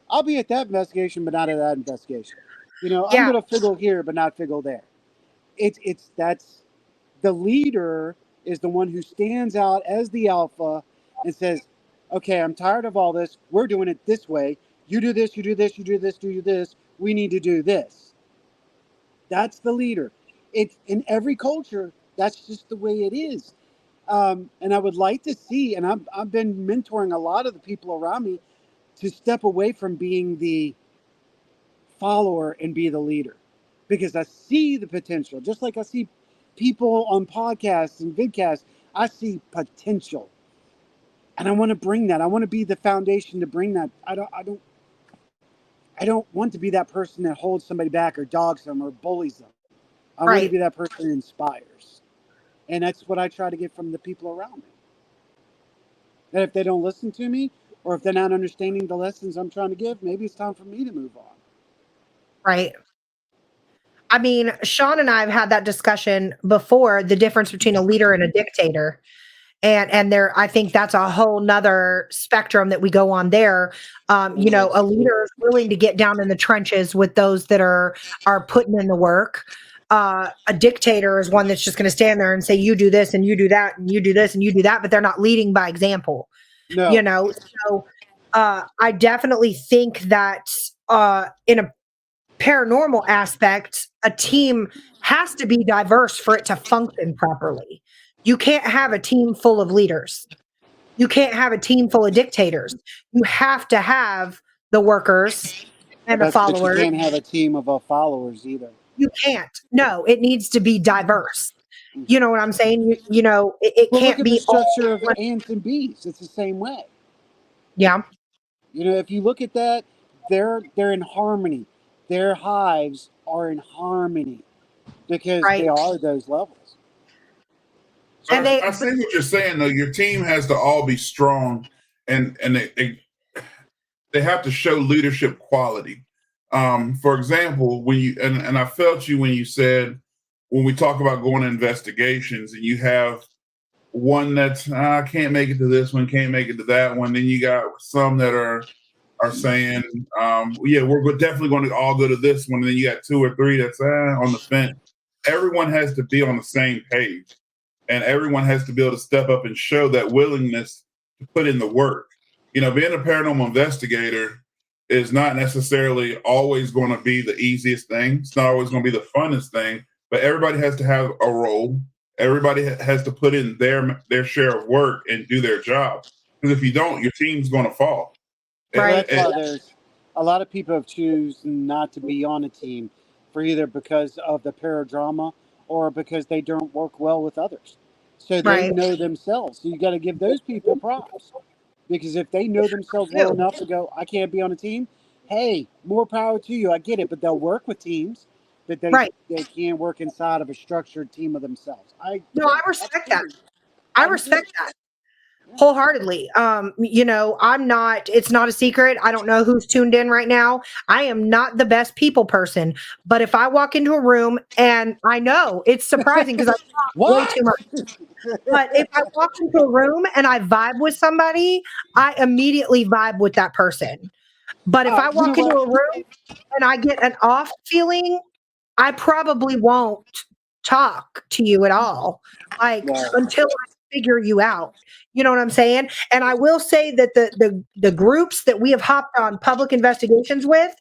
I'll be at that investigation, but not at that investigation. I'm going to fiddle here, but not fiddle there. That's the leader is the one who stands out as the alpha and says, okay, I'm tired of all this. We're doing it this way. You do this, you do this, you do this, do this. We need to do this. That's the leader. It's in every culture. That's just the way it is. And I would like to see, and I've been mentoring a lot of the people around me to step away from being the follower and be the leader, because I see the potential. Just like I see people on podcasts and vidcasts, I see potential, and I want to bring that. I want to be the foundation to bring that. I don't want to be that person that holds somebody back or dogs them or bullies them. I want to be that person who inspires. And that's what I try to get from the people around me. And if they don't listen to me, or if they're not understanding the lessons I'm trying to give, maybe it's time for me to move on. Right. I mean, Sean and I have had that discussion before, the difference between a leader and a dictator. And there, I think that's a whole nother spectrum that we go on there. You know, a leader is willing to get down in the trenches with those that are putting in the work. A dictator is one that's just going to stand there and say, you do this and you do that and you do this and you do that, but they're not leading by example. No. You know, so I definitely think that in a paranormal aspect, a team has to be diverse for it to function properly. You can't have a team full of leaders. You can't have a team full of dictators. You have to have the workers and the followers. You can't have a team of followers either. You can't. No, it needs to be diverse. You know what I'm saying? You know, it can't be the structure of ants and bees. It's the same way. Yeah. You know, if you look at that, they're in harmony. Their hives are in harmony because they are those levels. So and I see what you're saying, though. Your team has to all be strong, and they have to show leadership quality. For example, when you and I felt you when you said, when we talk about going to investigations and you have one that's I can't make it to this one, can't make it to that one. Then you got some that are saying, yeah, we're definitely going to all go to this one. And then you got 2 or 3 that's on the fence. Everyone has to be on the same page. And everyone has to be able to step up and show that willingness to put in the work. You know, being a paranormal investigator is not necessarily always going to be the easiest thing. It's not always going to be the funnest thing, but everybody has to have a role. Everybody has to put in their share of work and do their job. Because if you don't, your team's going to fall. Right. That's why there's a lot of people have chosen not to be on a team for either because of the paradrama or because they don't work well with others. So they know themselves. So you got to give those people props. Because if they know themselves well enough to go, I can't be on a team, hey, more power to you. I get it. But they'll work with teams that they can't work inside of a structured team of themselves. I respect that. I respect that wholeheartedly. You know, it's not a secret. I don't know who's tuned in right now. I am not the best people person, but if I walk into a room, and I know it's surprising because I talk way too much, but if I walk into a room and I vibe with somebody, I immediately vibe with that person. But if I walk into a room and I get an off feeling, I probably won't talk to you at all, until I figure you out. You know what I'm saying? And I will say that the groups that we have hopped on public investigations with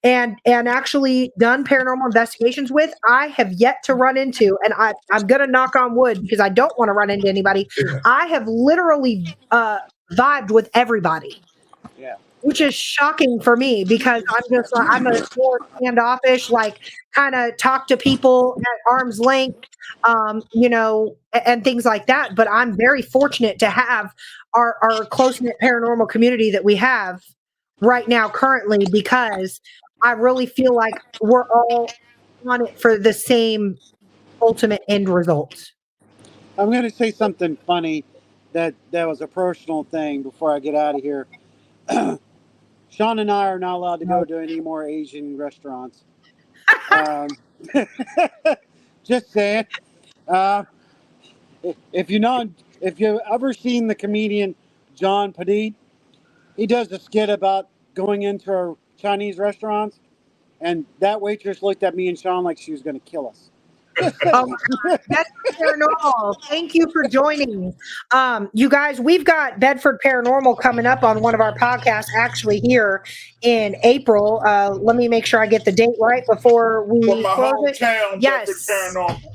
and actually done paranormal investigations with, I have yet to run into, and I'm going to knock on wood because I don't want to run into anybody. I have literally vibed with everybody. Yeah. Which is shocking for me because I'm a more standoffish, like kind of talk to people at arm's length, you know, and things like that. But I'm very fortunate to have our close-knit paranormal community that we have right now currently, because I really feel like we're all on it for the same ultimate end result. I'm going to say something funny that was a personal thing before I get out of here. Sean and I are not allowed to go to any more Asian restaurants. Just saying. If you've ever seen the comedian John Padit, he does a skit about going into Chinese restaurants, and that waitress looked at me and Sean like she was going to kill us. Oh my God. That's paranormal. Thank you for joining. You guys, we've got Bedford Paranormal coming up on one of our podcasts actually here in April. Let me make sure I get the date right before we close it. Yes,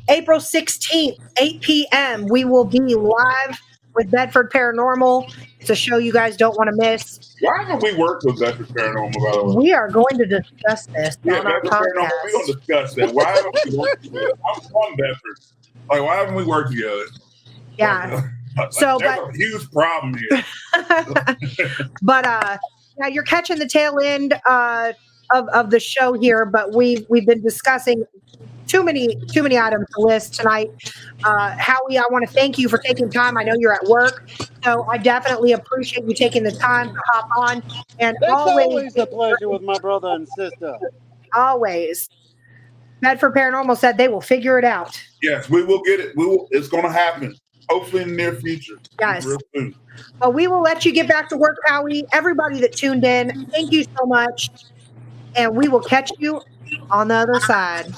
April 16th, 8 p.m. We will be live with Bedford Paranormal. It's a show you guys don't want to miss. Why haven't we worked with Bedford Paranormal, by the way? We are going to discuss this on our podcast. We're going to discuss that. Why haven't we worked together? I'm from Bedford. Like, why haven't we worked together? Yeah. There's a huge problem here. But yeah, you're catching the tail end of the show here, but we've been discussing too many items to list tonight. Howie, I want to thank you for taking time. I know you're at work, so I definitely appreciate you taking the time to hop on. And That's always a pleasure with my brother and sister. always. Medford Paranormal said they will figure it out. Yes, we will get it. We will. It's going to happen. Hopefully in the near future. Yes. Real soon. Well, we will let you get back to work, Howie. Everybody that tuned in, thank you so much. And we will catch you on the other side.